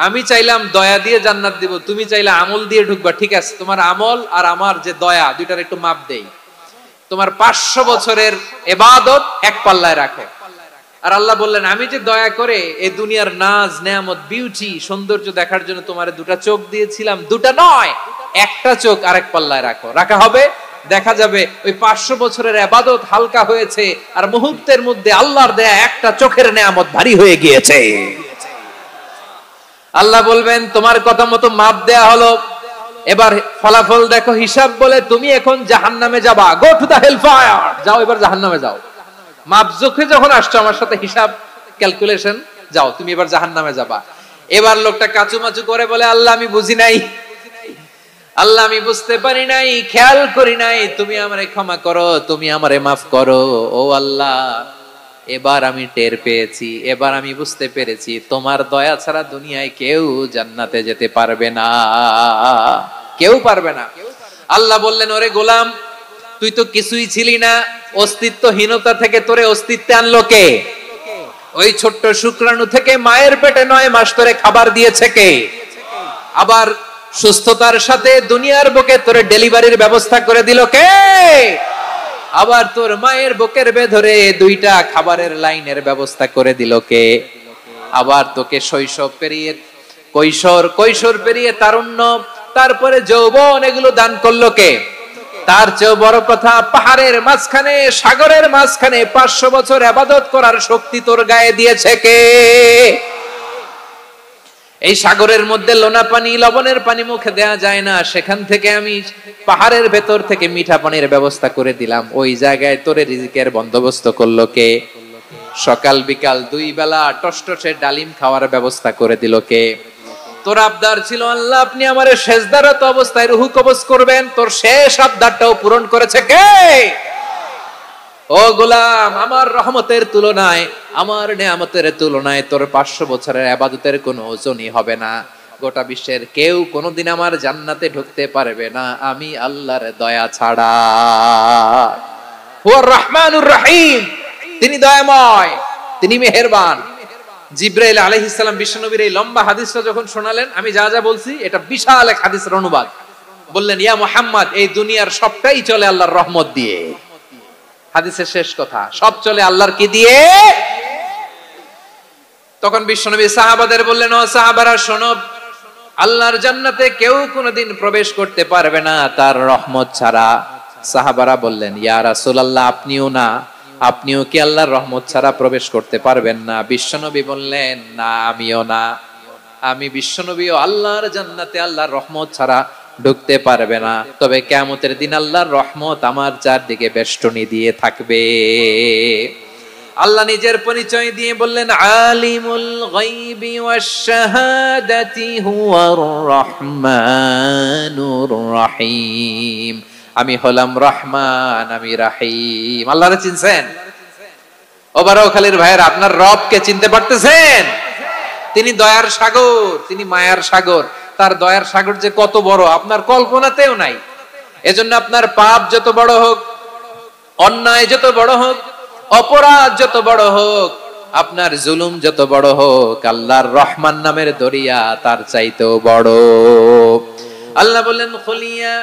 আমি চাইলাম দয়া দিয়ে জান্নাত দিব, তুমি চাইলে আমল দিয়ে ঢুকবা। ঠিক আছে, তোমার আমল আর আমার যে দয়া, দুইটার একটু মাপ দেই। তোমার 500 বছরের ইবাদত এক পাল্লায় রাখো। আর আল্লাহ বললেন, আমি যে দয়া করে এই দুনিয়ার নাজ নেয়ামত বিউটি সৌন্দর্য দেখার জন্য তোমার দুটা চোখ দিয়েছিলাম, দুটা নয় একটা চোখ আরেক পাল্লায় রাখো। রাখা হবে, দেখা যাবে ওই 500 বছরের ইবাদত হালকা হয়েছে, আর মুহূর্তের মধ্যে আল্লাহর দেয়া একটা চোখের নেয়ামত ভারী হয়ে গিয়েছে। আল্লাহ বলবেন, তোমার কথা মতো মাপ দেয়া হলো, এবার ফলাফল দেখো, হিসাব বলে তুমি এখন জাহান্নামে যাবা। Go to the hell fire, যাও এবার জাহান্নামে যাও। মাপ জোখে যখন আসছো আমার সাথে হিসাব ক্যালকুলেশন, যাও তুমি এবার জাহান্নামে যাবা। এবার লোকটা কাচুমাচু করে বলে, আল্লাহ আমি বুঝি নাই, আল্লাহ আমি বুঝতে পারি নাই, খেয়াল করি নাই, তুমি আমারে ক্ষমা করো, তুমি আমারে মাফ করো। ও আল্লাহ, এবার আমি টের পেয়েছি, এবার আমি বুঝতে পেরেছি তোমার দয়া ছাড়া দুনিয়ায় কেউ জান্নাতে যেতে পারবে না, কেউ পারবে না। আল্লাহ বললেন, ওরে গোলাম, তুই তো কিছুই ছিলি না, অস্তিত্বহীনতা থেকে তোরে অস্তিত্বে আনলো কে? ওই ছোট্ট শুক্রাণু থেকে মায়ের পেটে 9 মাস ধরে খাবার দিয়েছে কে? আবার সুস্থতার সাথে দুনিয়ার বুকে তোরে ডেলিভারির ব্যবস্থা করে দিল কে? আবার তোর মায়ের বুকের ভেতরে 2টা খাবারের লাইনের ব্যবস্থা করে দিল কে? আবার তোকে শৈশব পেরিয়ে কৈশোর পেরিয়ে তারুণ্য, তারপরে যৌবন, এগুলো দান করলো কে? তার চেয়ে বড় কথা, পাহাড়ের মাঝখানে, সাগরের মাঝখানে 500 বছর ইবাদত করার শক্তি তোর গায়ে দিয়েছে কে? এই সাগরের মধ্যে লোনা পানি, লবণের পানি মুখে দেয়া যায় না, সেখান থেকে আমি পাহাড়ের ভেতর থেকে মিঠা পানির ব্যবস্থা করে দিলাম। ওই জায়গায় তোরে রিজিকের বন্দোবস্ত করলো কে? সকাল বিকাল 2 বেলা টসটসে ডালিম খাওয়ার ব্যবস্থা করে দিল কে? তোর আবদার ছিল, আল্লাহ আপনি আমারে সেজদারত অবস্থায় রুহু কবজ করবেন, তোর শেষ আবদারটাও পূরণ করেছে কে? ও গোলাম, আমার রহমতের তুলনায়, আমার নেয়ামতের তুলনায় তোর 500 বছরের ইবাদতের কোনো ওজনই হবে না। গোটা বিশ্বের কেউ কোনোদিন আমার জান্নাতে ঢুকতে পারবে না আমি আল্লাহর দয়া ছাড়া। হুয়ার রহমানুর রহিম, তিনি দয়াময়, তিনি মেহেরবান। জিবরাইল আলাইহিস সালাম বিশ্বনবীর এই লম্বা হাদিসটা যখন শোনালেন, আমি যা যা বলছি এটা বিশাল এক হাদিসের অনুবাদ। বললেন, ইয়া মুহাম্মদ, এই দুনিয়ার সবটাই চলে আল্লাহর রহমত দিয়ে। হাদিসের শেষ কথা, সব চলে আল্লাহর কি দিয়ে? তখন বিশ্বনবী সাহাবাদের বললেন, ও সাহাবারা শোনো, আল্লাহর জান্নাতে কেউ কোনোদিন প্রবেশ করতে পারবে না তার রহমত ছাড়া। সাহাবারা বললেন, ইয়া রাসূলুল্লাহ, আপনিও না? আপনিও কি আল্লাহর রহমত ছাড়া প্রবেশ করতে পারবেন না? বিশ্বনবী বললেন, না, আমিও না। আমি বিশ্বনবীও আল্লাহর জান্নাতে আল্লাহর রহমত ছাড়া ঢুকতে পারবে না, তবে কিয়ামতের দিন আল্লাহর রহমত আমার চারদিকে বেষ্টনী দিয়ে থাকবে। আল্লাহ নিজের পরিচয় দিয়ে বললেন, আলিমুল গায়বি ওয়াশ শাহাদাতি হুয়ার রহমানুর রহিম। আমি হলাম রহমান, আমি রাহিম। আল্লাহরে চিনছেন? ও বারোখালীর ভাইয়েরা, আপনার রবকে চিনতে পারতেছেন? তিনি দয়ার সাগর, তিনি মায়ার সাগর। তার দয়ার সাগর যে কত বড় আপনার কল্পনাতেও নাই। এজন্য আপনার পাপ যত বড় হোক, অন্যায় যত বড় হোক, অপরাধ যত বড় হোক, আপনার জুলুম যত বড় হোক, আল্লাহর রহমান নামের দরিয়া তার চাইতেও বড়। আল্লাহ বললেন, খুলিয়া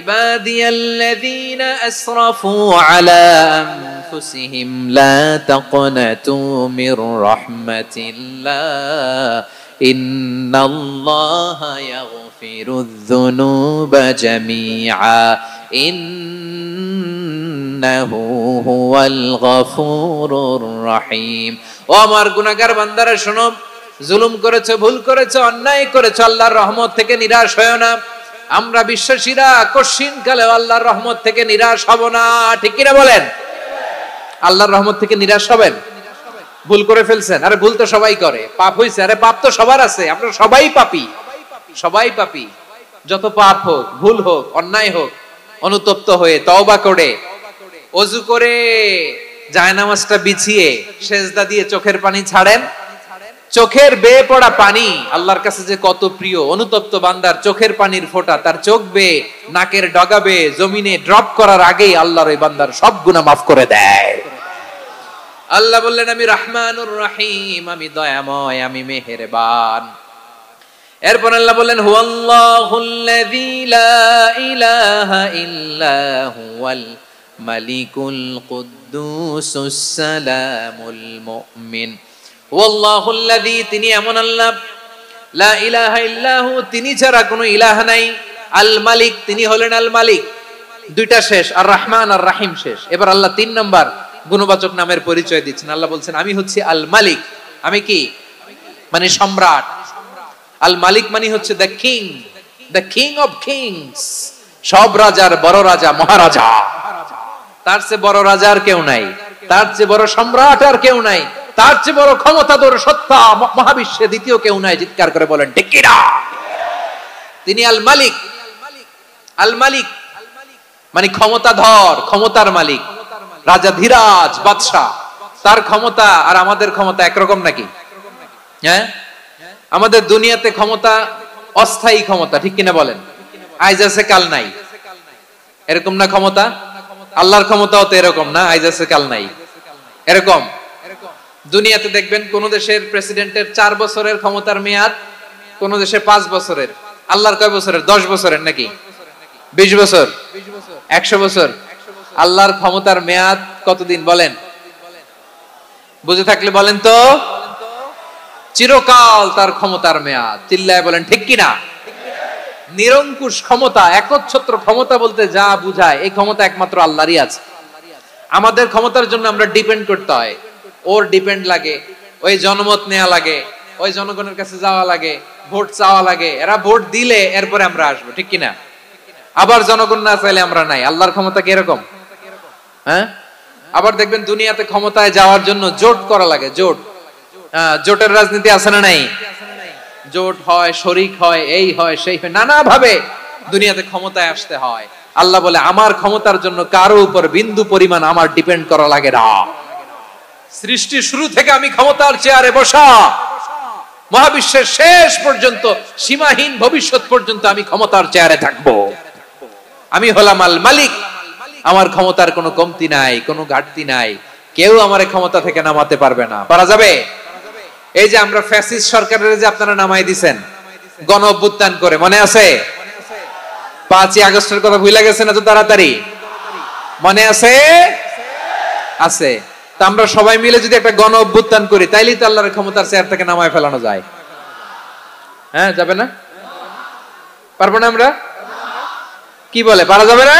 ইবাদিয়াল্লাযীনা আসরাফু আলা আনফুসিহিম লা তাকনাতু মির রাহমাতিল্লাহ ইন্নাল্লাহা ইয়াগফিরুয যুনুবা জামিআ ইন্নাহু হুয়াল গফুরুর রহিম। ও আমার গুনাহগার বান্দারা শোনো, জুলুম করেছো, ভুল করেছো, অন্যায় করেছো, আল্লাহর রহমত থেকে নিরাশ হয়ো না। আমরা বিশ্বাসীরা কশিনকালে আল্লাহর রহমত থেকে নিরাশ হব না, ঠিক কিনা বলেন? আল্লাহর রহমত থেকে নিরাশ হবেন? ভুল করে ফেলছেন, আরে ভুল তো সবাই করে। পাপ হইছে, আরে পাপ তো সবার আছে, আমরা সবাই পাপী, সবাই পাপী। যত পাপ হোক, ভুল হোক, অন্যায় হোক, অনুতপ্ত হয়ে তওবা করে, ওযু করে, জায়নামাজটা বিছিয়ে সেজদা দিয়ে চোখের পানি ছাড়েন। চোখের বেয়ে পড়া পানি আল্লাহর কাছে যে কত প্রিয়। অনুতপ্ত বান্দার চোখের পানির ফোঁটা তার চোখ বেয়ে, নাকের ডগা বেয়ে জমিনে ড্রপ করার আগেই আল্লাহর ওই বান্দার সব গুনাহ মাফ করে দেয়। আল্লাহ বললেন, আমি রহমানুর রহিম, আমি দয়াময়, আমি মেহেরবান। এরপর আল্লাহ বললেন, হুয়াল্লাহুল্লাযী লা ইলাহা ইল্লা হুয়াল মালিকুল কুদ্দুসুস সালামুল মুমিন। ওয়াল্লাহুল্লাযী, তিনি এমন আল্লাহ, লা ইলাহা ইল্লাহু, তিনি ছাড়া কোনো ইলাহ নাই। আল মালিক, তিনি হলেন আল মালিক। দুইটা শেষ, আর রহমান আর রাহিম শেষ। এবার আল্লাহ 3 নাম্বার গুণবাচক নামের পরিচয় দিচ্ছেন। আল্লাহ বলছেন, আমি হচ্ছি আল মালিক। আমি কি? মানে সম্রাট। আল মালিক মানে হচ্ছে the king, the king of kings. সব রাজার বড় রাজা, মহারাজা। তার চেয়ে বড় রাজা আর কেউ নাই, তার চেয়ে বড় সম্রাট আর কেউ নাই, তার চেয়ে বড় ক্ষমতাধর সত্তা মহাবিশ্বে দ্বিতীয় কেউ নাই। চিৎকার করে বলেন ঠিক কিনা? তিনি আল মালিক। আল মালিক মানে ক্ষমতাধর, ক্ষমতার মালিক, রাজা ধীরাজ বাদশা। তার ক্ষমতা আর আমাদের ক্ষমতা একরকম নাকি? হ্যাঁ, আমাদের দুনিয়াতে ক্ষমতা অস্থায়ী ক্ষমতা, ঠিক কিনা বলেন? আইজ আছে কাল নাই, এরকম না ক্ষমতা? আল্লাহর ক্ষমতাও তো এরকম না, আইজ আছে কাল নাই এরকম। দুনিয়াতে দেখবেন কোন দেশের প্রেসিডেন্টের 4 বছরের ক্ষমতার মেয়াদ, কোন দেশে 5 বছরের। আল্লাহর কয় বছরের? 10 বছরের নাকি 20 বছর, 100 বছর? আল্লাহর ক্ষমতার মেয়াদ কতদিন বলেন? বুঝে থাকলে বলেন তো। চিরকাল তার ক্ষমতার মেয়াদ। চিল্লায় বলেন ঠিক কিনা? নিরঙ্কুশ ক্ষমতা, একচ্ছত্র ক্ষমতা বলতে যা বুঝায়, এই ক্ষমতা একমাত্র আল্লাহরই আছে। আমাদের ক্ষমতার জন্য আমরা ডিপেন্ড করতে হয়, ওর ডিপেন্ড লাগে, ওই জনমত নেওয়া লাগে, ওই জনগণের কাছে যাওয়া লাগে, ভোট চাওয়া লাগে, এরা ভোট দিলে এরপরে আমরা আসবো, ঠিক কিনা? আবার জনগণ না চাইলে আমরা নাই। আল্লাহর ক্ষমতা কি এরকম? হ্যাঁ, আবার দেখবেন দুনিয়াতে ক্ষমতায় যাওয়ার জন্য জোট করা লাগে, জোট। জোটের রাজনীতি আছে না নাই? জোট হয়, শরিক হয়, এই হয় সেই হয়, নানা ভাবে দুনিয়াতে ক্ষমতায় আসতে হয়। আল্লাহ বলে আমার ক্ষমতার জন্য কারো উপর বিন্দু পরিমাণ আমার ডিপেন্ড করা লাগে না। সৃষ্টির শুরু থেকে আমি ক্ষমতার চেয়ারে বসা, মহাবিশ্বের শেষ পর্যন্ত, সীমাহীন ভবিষ্যৎ পর্যন্ত আমি ক্ষমতার চেয়ারে থাকবো। আমি হলাম আল মালিক, আমার ক্ষমতার কোনো কমতি নাই, কোনো ঘাটতি নাই। কেউ আমার ক্ষমতা থেকে নামাতে পারবে না। পারা যাবে? এই যে আমরা ফ্যাসিস্ট সরকারের যে আপনারা নামাই দিছেন গণ অভ্যুত্থান করে, মনে আছে? 5ই আগস্টের কথা ভুলে গেছেন এত তাড়াতাড়ি? মনে আছে? আছে। তা আমরা সবাই মিলে যদি একটা গণ অভ্যুত্থান করি, তাইলেই তো আল্লাহর ক্ষমতার চেয়ার থেকে নামায় ফেলানো যায়। হ্যাঁ, যাবে না? পারবো না আমরা? কি বলে, পারা যাবে না?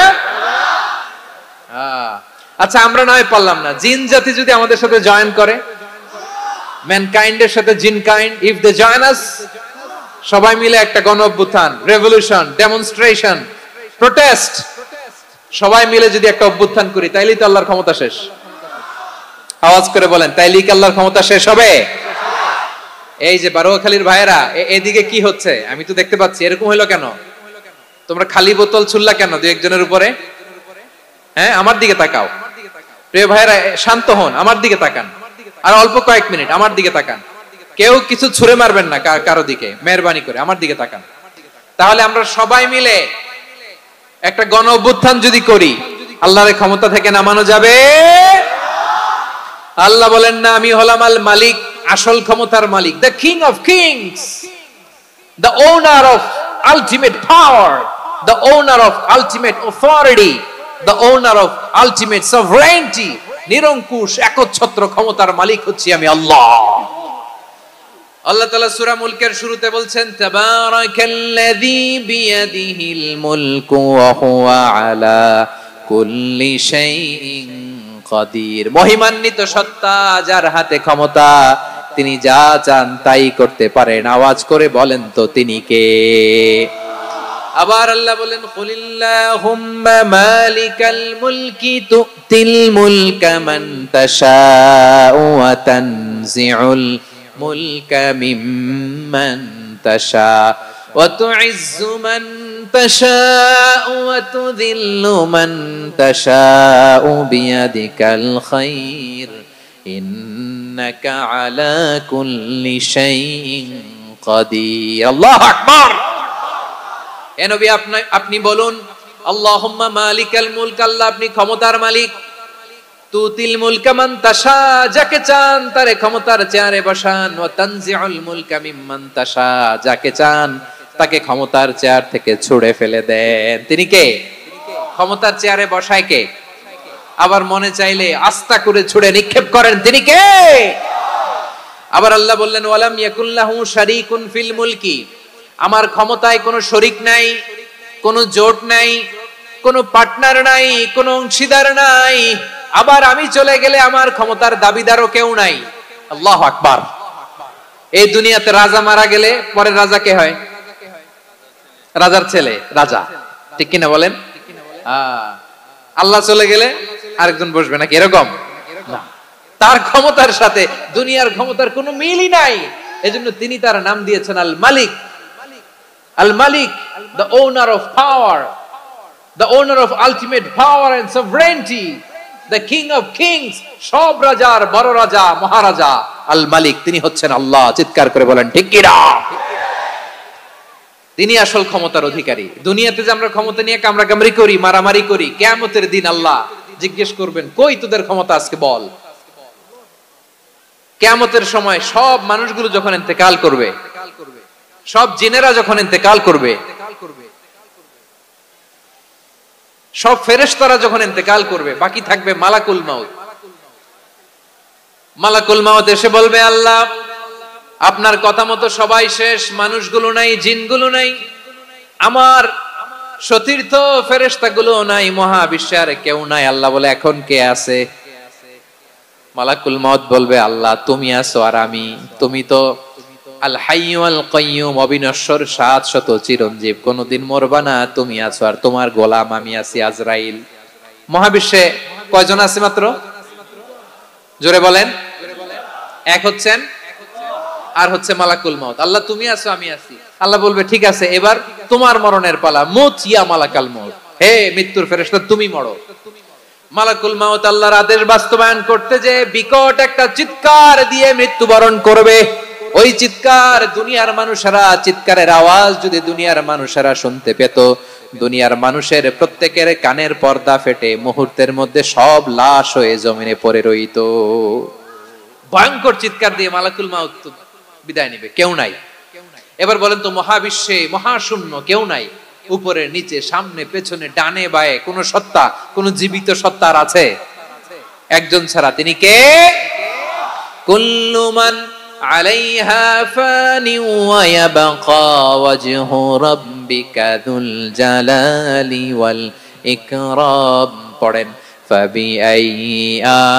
আচ্ছা, আমরা নয় পারলাম না, জিন জাতি যদি আমাদের সাথে জয়েন করে, ম্যানকাইন্ডের সাথে জিনকাইন্ড, ইফ দে জয়েন আস, সবাই মিলে একটা গণ অভ্যুত্থান, রেভলিউশন, ডেমনস্ট্রেশন, প্রোটেস্ট, সবাই মিলে যদি একটা অভ্যুত্থান করি, তাইলেই তো আল্লাহর ক্ষমতা শেষ। আওয়াজ করে বলেন, তাইলেই কি আল্লাহর ক্ষমতা শেষ হবে? এই যে বারোয়াখালীর ভাইয়েরা, এদিকে কি হচ্ছে আমি তো দেখতে পাচ্ছি, এরকম হইলো কেন? তোমরা খালি বোতল ছুড়লা কেন দুই একজনের উপরে? হ্যাঁ, আমার দিকে তাকাও। প্রিয় ভাইয়েরা, শান্ত হন, আমার দিকে তাকান, আর অল্প কয়েক মিনিট আমার দিকে তাকান। কেউ কিছু ছুঁড়ে মারবেন না কারো দিকে, মেহরবানি করে আমার দিকে তাকান। তাহলে আমরা সবাই মিলে একটা গণ অভ্যুত্থান যদি করি, আল্লাহর ক্ষমতা থেকে নামানো যাবে? আল্লাহ বলেন না, আমি হলাম আল মালিক, আসল ক্ষমতার মালিক, the king of kings, the owner of ultimate power, the owner of ultimate authority, the owner of ultimate sovereignty. নিরঙ্কুশ একচ্ছত্র ক্ষমতার মালিক হচ্ছি আমি আল্লাহ। আল্লাহ তাআলা সূরা মুলকের শুরুতে বলছেন, তাবারাকাল্লাযী বিয়াদিহিল মুলকু ওয়া হুয়া আলা কুল্লি শাইইন কাদির। মহিমান্বিত সত্তা, যার হাতে ক্ষমতা, তিনি যা চান তাই করতে পারেন। আওয়াজ করে বলেন তো তিনি কে? আবার আল্লাহ বলেন, কুলিল্লাহুম্মা মালিকাল মুলকি তুতিল মুলকা মান তাশাউ ওয়া তানজিউল মুলকা মিম্মান তাশা ওয়া তুইজ্জু মান তাশাউ ওয়া তুযিল্লু মান তাশাউ বিয়াদিকাল খায়র ইন্নাকা আলা কুল্লি শাইইন কাদির। আল্লাহু আকবার। এ নবী, আপনি বলুন, আল্লাহুম্মা মালিকাল মুলক, আল্লাহ আপনি ক্ষমতার মালিক, তুতিল মুলকা মান তাশা, যাকে চান তারে ক্ষমতার চেয়ারে বসান, ওয়া তানজিউল মুলকা মিম্মান তাশা, যাকে চান তাকে ক্ষমতার চেয়ার থেকে ছুঁড়ে ফেলে দেন। তিনি কে? ক্ষমতার চেয়ারে বসায় কে? আবার মনে চাইলে আস্থা করে ছুঁড়ে নিক্ষেপ করেন, তিনি কে? আবার আল্লাহ বললেন, ওয়ালাম ইয়াকুল্লাহু শারীকুন ফিল মুলকি, আমার ক্ষমতায় কোনো শরিক নাই, কোনো জোট নাই, কোনো পার্টনার নাই, কোনো অংশীদার নাই। আবার আমি চলে গেলে আমার ক্ষমতার দাবিদারও কেউ নাই। আল্লাহু আকবার। এই দুনিয়াতে রাজা মারা গেলে পরে রাজা কে হয়? রাজার ছেলে রাজা, ঠিক কিনা বলেন? আল্লাহ চলে গেলে আরেকজন বসবে নাকি এরকম? না, তার ক্ষমতার সাথে দুনিয়ার ক্ষমতার কোনো মিলই নাই। এজন্য তিনি তার নাম দিয়েছেন আল মালিক। আল মালিক, the owner of power, the owner of ultimate power and sovereignty, the king of kings, সব রাজার বড় রাজা, মহারাজা, আল মালিক, তিনি হচ্ছেন আল্লাহ। চিৎকার করে বলেন ঠিক কি না? তিনি আসল ক্ষমতার অধিকারী। দুনিয়াতে যে আমরা ক্ষমতা নিয়ে কামড়াকামড়ি করি, মারামারি করি, কিয়ামতের দিন আল্লাহ জিজ্ঞেস করবেন, কই তোদের ক্ষমতা, আজকে বল। কিয়ামতের সময় সব মানুষগুলো যখন ইন্তেকাল করবে, সব জিনেরা যখন ইন্তেকাল করবে, সব ফেরেশতারা যখন ইন্তেকাল করবে, বাকি থাকবে মালাকুল মাউত। মালাকুল মাউত এসে বলবে, আল্লাহ আপনার কথা মতো সবাই শেষ, মানুষগুলো নাই, জিনগুলো নাই, আমার সতীর্থ ফেরেশতাগুলো নাই, মহাবিশ্বে আর কেউ নাই। আল্লাহ বলে, এখন কে আছে? মালাকুল মাউত বলবে, আল্লাহ তুমি আছো আর আমি। তুমি তো আল হাইয়্যু আল কাইয়্যুম, অবিনশ্বর, শাশ্বত, চিরঞ্জীব, কোনদিন মরবা না, তুমি আছো আর তোমার গোলাম আমি আছি আজরাইল। মহাবিশ্বে কয়জন আছে মাত্র? জোরে বলেন। এক হচ্ছেন আর হচ্ছে মালাকুল মাউত। আল্লাহ তুমি আছো আমি আছি। আল্লাহ বলবে, ঠিক আছে, এবার তোমার মরণের পালা, মুত ইয়া মালাকাল মাউত, হে মৃত্যুর ফেরেশতা তুমি মরো। মালাকুল মাউত আল্লাহর আদেশ বাস্তবায়ন করতে যে বিকট একটা চিৎকার দিয়ে মৃত্যুবরণ করবে। ওই চিৎকার দুনিয়ার মানুষেরা, চিৎকারের আওয়াজ যদি দুনিয়ার মানুষেরা শুনতে পেত, দুনিয়ার মানুষের প্রত্যেকের কানের পর্দা ফেটে মুহূর্তের মধ্যে সব লাশ হয়ে জমিনে পড়ে রইত। ভয়ঙ্কর চিৎকার দিয়ে মালাকুল মাউত বিদায় নেবে, কেউ নাই। এবার বলেন তো, মহাবিশ্বে মহাশূন্য, কেউ নাই, উপরে নিচে সামনে পেছনে ডানে বায়ে কোন সত্তা, কোন জীবিত সত্তার আছে? একজন ছাড়া, তিনি কে? কুল্লু মান আলাইহা ফানি ওয়া ইয়াবকা ওয়াজহু রাব্বিকা যুল জালালি ওয়াল ইকরাম। পড়েন, ফাবিআইয়ি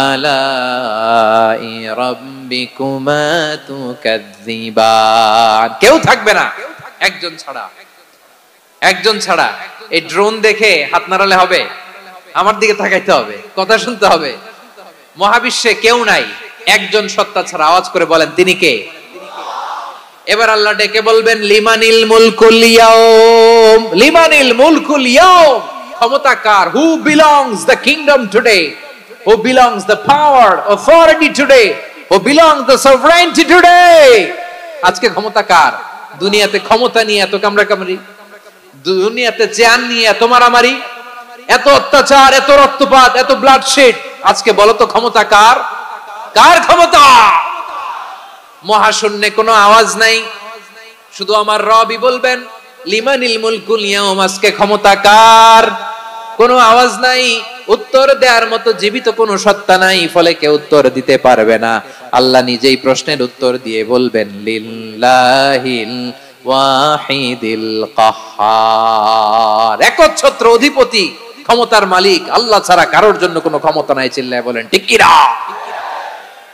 আলাই রাব্বিকুমা তুকাযযিবান। কেউ থাকবে না, একজন ছাড়া, একজন ছাড়া। এই ড্রোন দেখে হাত নাড়ালে হবে? আমার দিকে তাকাইতে হবে, কথা শুনতে হবে। মহাবিশ্বে কেউ নাই, একজন সত্তা ছাড়া। আওয়াজ করে বলেন, তিনি কে? এবার আল্লাহ ডেকে বলবেন, লিমানিল মুলকুল ইয়াউম, লিমানিল মুলকুল ইয়াউম, ক্ষমতা কার? Who belongs the kingdom today, who belongs the power, authority today, who belongs the sovereignty today. আজকে ক্ষমতা কার? দুনিয়াতে ক্ষমতা নিয়ে এত কামড়াকামড়ি, দুনিয়াতে জান নিয়ে এত মারামারি, এত অত্যাচার, এত রক্তপাত, এত ব্লাডশেড, আজকে বলো তো ক্ষমতা কার? কার ক্ষমতা? মহাশূন্যে কোনো আওয়াজ নাই, শুধু আমার রবই বলবেন, লিমানিল মুলকুল ইয়াউম, আজকে ক্ষমতা কার? কোনো আওয়াজ নাই, উত্তর দেওয়ার মতো জীবিত কোনো সত্তা নাই, ফলে কেউ উত্তর দিতে পারবে না। আল্লাহ নিজেই প্রশ্নের উত্তর দিয়ে বলবেন, লিল্লাহিল ওয়াহিদিল কাহ্হার, একচ্ছত্র অধিপতি, ক্ষমতার মালিক, আল্লাহ ছাড়া কারোর জন্য কোনো ক্ষমতা নাই। চিল্লায় বলেন ঠিক কি না?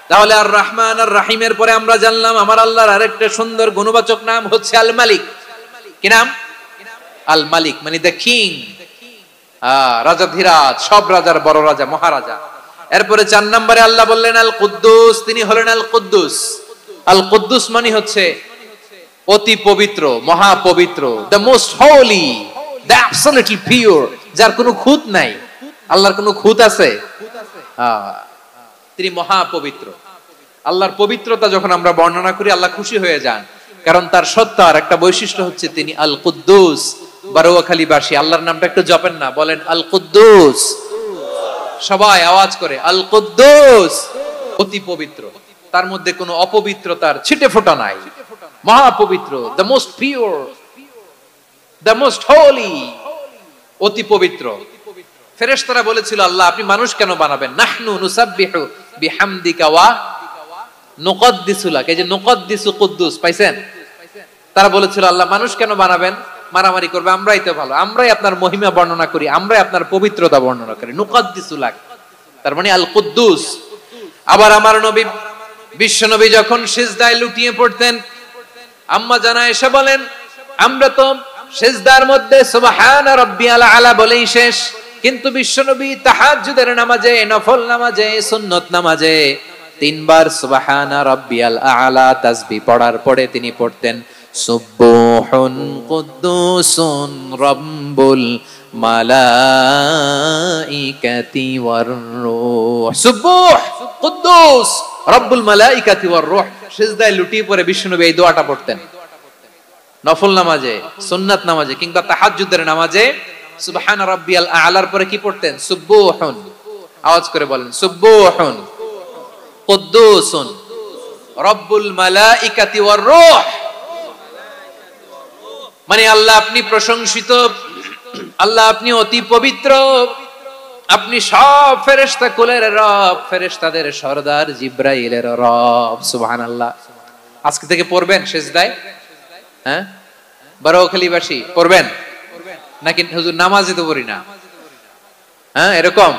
তাহলে আর রহমান আর রাহিমের পরে আমরা জানলাম আমার আল্লাহর আরেকটা সুন্দর গুণবাচক নাম হচ্ছে আল মালিক। কি নাম? আল মালিক, মানে দ্য কিং, রাজাধিরাজ, সব রাজার বড় রাজা, মহারাজা। এরপরে 4 নম্বরে আল্লাহ বললেন আল কুদ্দুস, তিনি হলেন আল কুদ্দুস। আল কুদ্দুস মানে হচ্ছে অতি পবিত্র, মহাপবিত্র, the most holy, the absolutely pure, যার কোনো খুঁত নাই। আল্লাহর কোনো খুঁত আছে? তিনি মহাপবিত্র। আল্লাহর পবিত্রতা যখন আমরা বর্ণনা করি, আল্লাহ খুশি হয়ে যান, কারণ তার সত্তার একটা বৈশিষ্ট্য হচ্ছে তিনি আল কুদ্দুস। বারোয়াখালীবাসী আল্লাহর নামটা একটু জপেন না, বলেন আল কুদ্দুস, সবাই আওয়াজ করে আল কুদ্দুস। অতি পবিত্র, তার মধ্যে কোনো অপবিত্রতার ছিটে ফোঁটা নাই, মহাপবিত্র, the most pure, the most holy, অতি পবিত্র। ফেরেশতারা বলেছিল, আল্লাহ আপনি মানুষ কেন বানাবেন? নাহনু নুসাব্বিহু বিহামদিকা ওয়া নুকদ্দিসু লাক। এই যে নুকদ্দিসু কুদ্দুস পাইছেন? তারা বলেছিল, আল্লাহ মানুষ কেন বানাবেন? মারামারি করবে, আমরাই তো ভালো, আমরাই আপনার মহিমা বর্ণনা করি, আমরাই আপনার পবিত্রতা বর্ণনা করি। নুকদ্দিসু লাক, তার মানে আল কুদ্দুস। আবার আমার নবী, বিশ্ব নবী যখন সিজদায় লুটিয়ে পড়তেন, আম্মা জানা এসে বলেন, আমরা তো সিজদার মধ্যে সুবহান রাব্বিয়াল আলা বলেই শেষ, কিন্তু বিশ্বনবী তাহাজ্জুদের নামাজে, নফল নামাজে, সুন্নত নামাজে 3 বার সুবহানা রাব্বিয়াল আলা তাসবিহ পড়ার পরে তিনি পড়তেন সুবহুন কুদ্দুসুন রাব্বুল মালাইকাতি মালাইকাতি ওয়ার রূহ। সুবুহ কুদ্দুস রব্বুল মালাইকাতি ওয়ার রূহ। সিজদায় লুটিয়ে পড়ে বিশ্বনবী এই দোয়াটা পড়তেন নফল নামাজে, সুন্নাত নামাজে কিংবা তাহাজ্জুদের নামাজে। সুবহান রাব্বিয়াল আ'লার পরে কি পড়তেন? সুবুহুন। আওয়াজ করে বলেন সুবুহুন কুদ্দুসুন রব্বুল মালাইকাতি ওয়ার রূহ। মানে আল্লাহ আপনি প্রশংসিত, আল্লাহ আপনি অতি পবিত্র, আপনি সব ফেরেশতা কুলের রব, ফেরেশতাদের সরদার জিব্রাইলের রব। সুবহানাল্লাহ। আজকে থেকে পড়বেন সিজদায়? হ্যাঁ, বারোখালীবাসী পড়বেন নাকি হুজুর নামাজে তো পড়ি না? হ্যাঁ, এরকম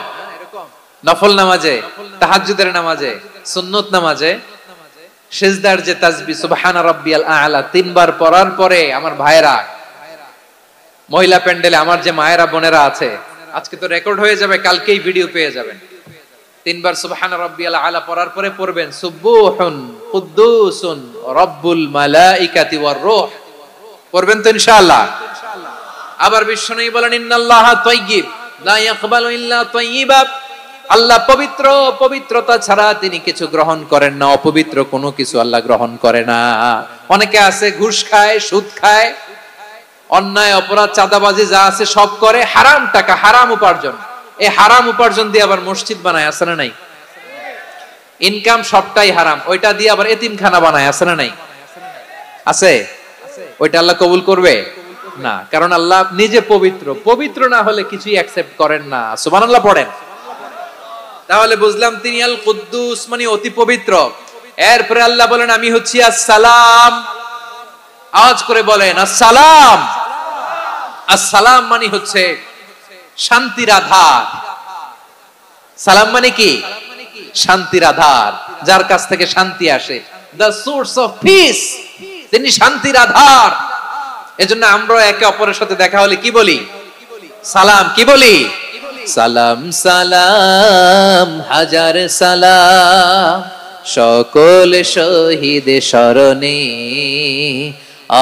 নফল নামাজে, তাহাজ্জুদের নামাজে, সুন্নত নামাজে সিজদার যে তাসবিহ সুবহান রাব্বিয়াল আ'লা তিনবার পড়ার পরে আমার ভাইরা, মহিলা প্যান্ডেলে আমার যে মায়েরা বোনেরা আছে, আজকে তো রেকর্ড হয়ে যাবে, কালকেই ভিডিও পেয়ে যাবেন। তিনবার সুবহান রাব্বিয়াল আ'লা পড়ার পরে পড়বেন সুবুহুন কুদ্দুসুন রব্বুল মালাইকাতি ওয়ার রূহ। পড়বেন তো ইনশাআল্লাহ? আবার বিশ্বনবী বলেন ইন্নাল্লাহা তাইয়্যিব লা ইয়াকবালু ইল্লা তাইয়্যিবা। আল্লাহ পবিত্র, পবিত্রতা ছাড়া তিনি কিছু গ্রহণ করেন না, অপবিত্র কোনো কিছু আল্লাহ গ্রহণ করে না। অনেকে আছে ঘুষ খায়, সুদ খায়, অন্যায় অপরাধ চাঁদাবাজি যা আছে সব করে, হারাম টাকা, হারাম উপার্জন। এই হারাম উপার্জন দিয়ে আবার মসজিদ বানায়, আছে না নাই? ইনকাম সবটাই হারাম, ওইটা দিয়ে আবার এতিমখানা বানায়, আছে না নাই? আছে। ওইটা আল্লাহ কবুল করবে না, কারণ আল্লাহ নিজে পবিত্র। পবিত্র না হলে কিছুই অ্যাকসেপ্ট করেন না। সুবহানাল্লাহ পড়েন। তাহলে বুঝলাম তিনি আল কুদ্দুস মানে অতি পবিত্র। এরপরে আল্লাহ বলেন আমি হচ্ছি আসসালাম। আওয়াজ করে বলেন আসসালাম। আসসালাম মানে হচ্ছে শান্তির আধার। সালাম মানে কি? শান্তির আধার, যার কাছ থেকে শান্তি আসে। দ্য সোর্স অফ পিস, তিনি শান্তির আধার। এজন্য আমরা একে অপরের সাথে দেখা হলে কি বলি? সালাম। কি বলি? সালাম সালাম হাজার সালাম সকল শহীদ স্মরণে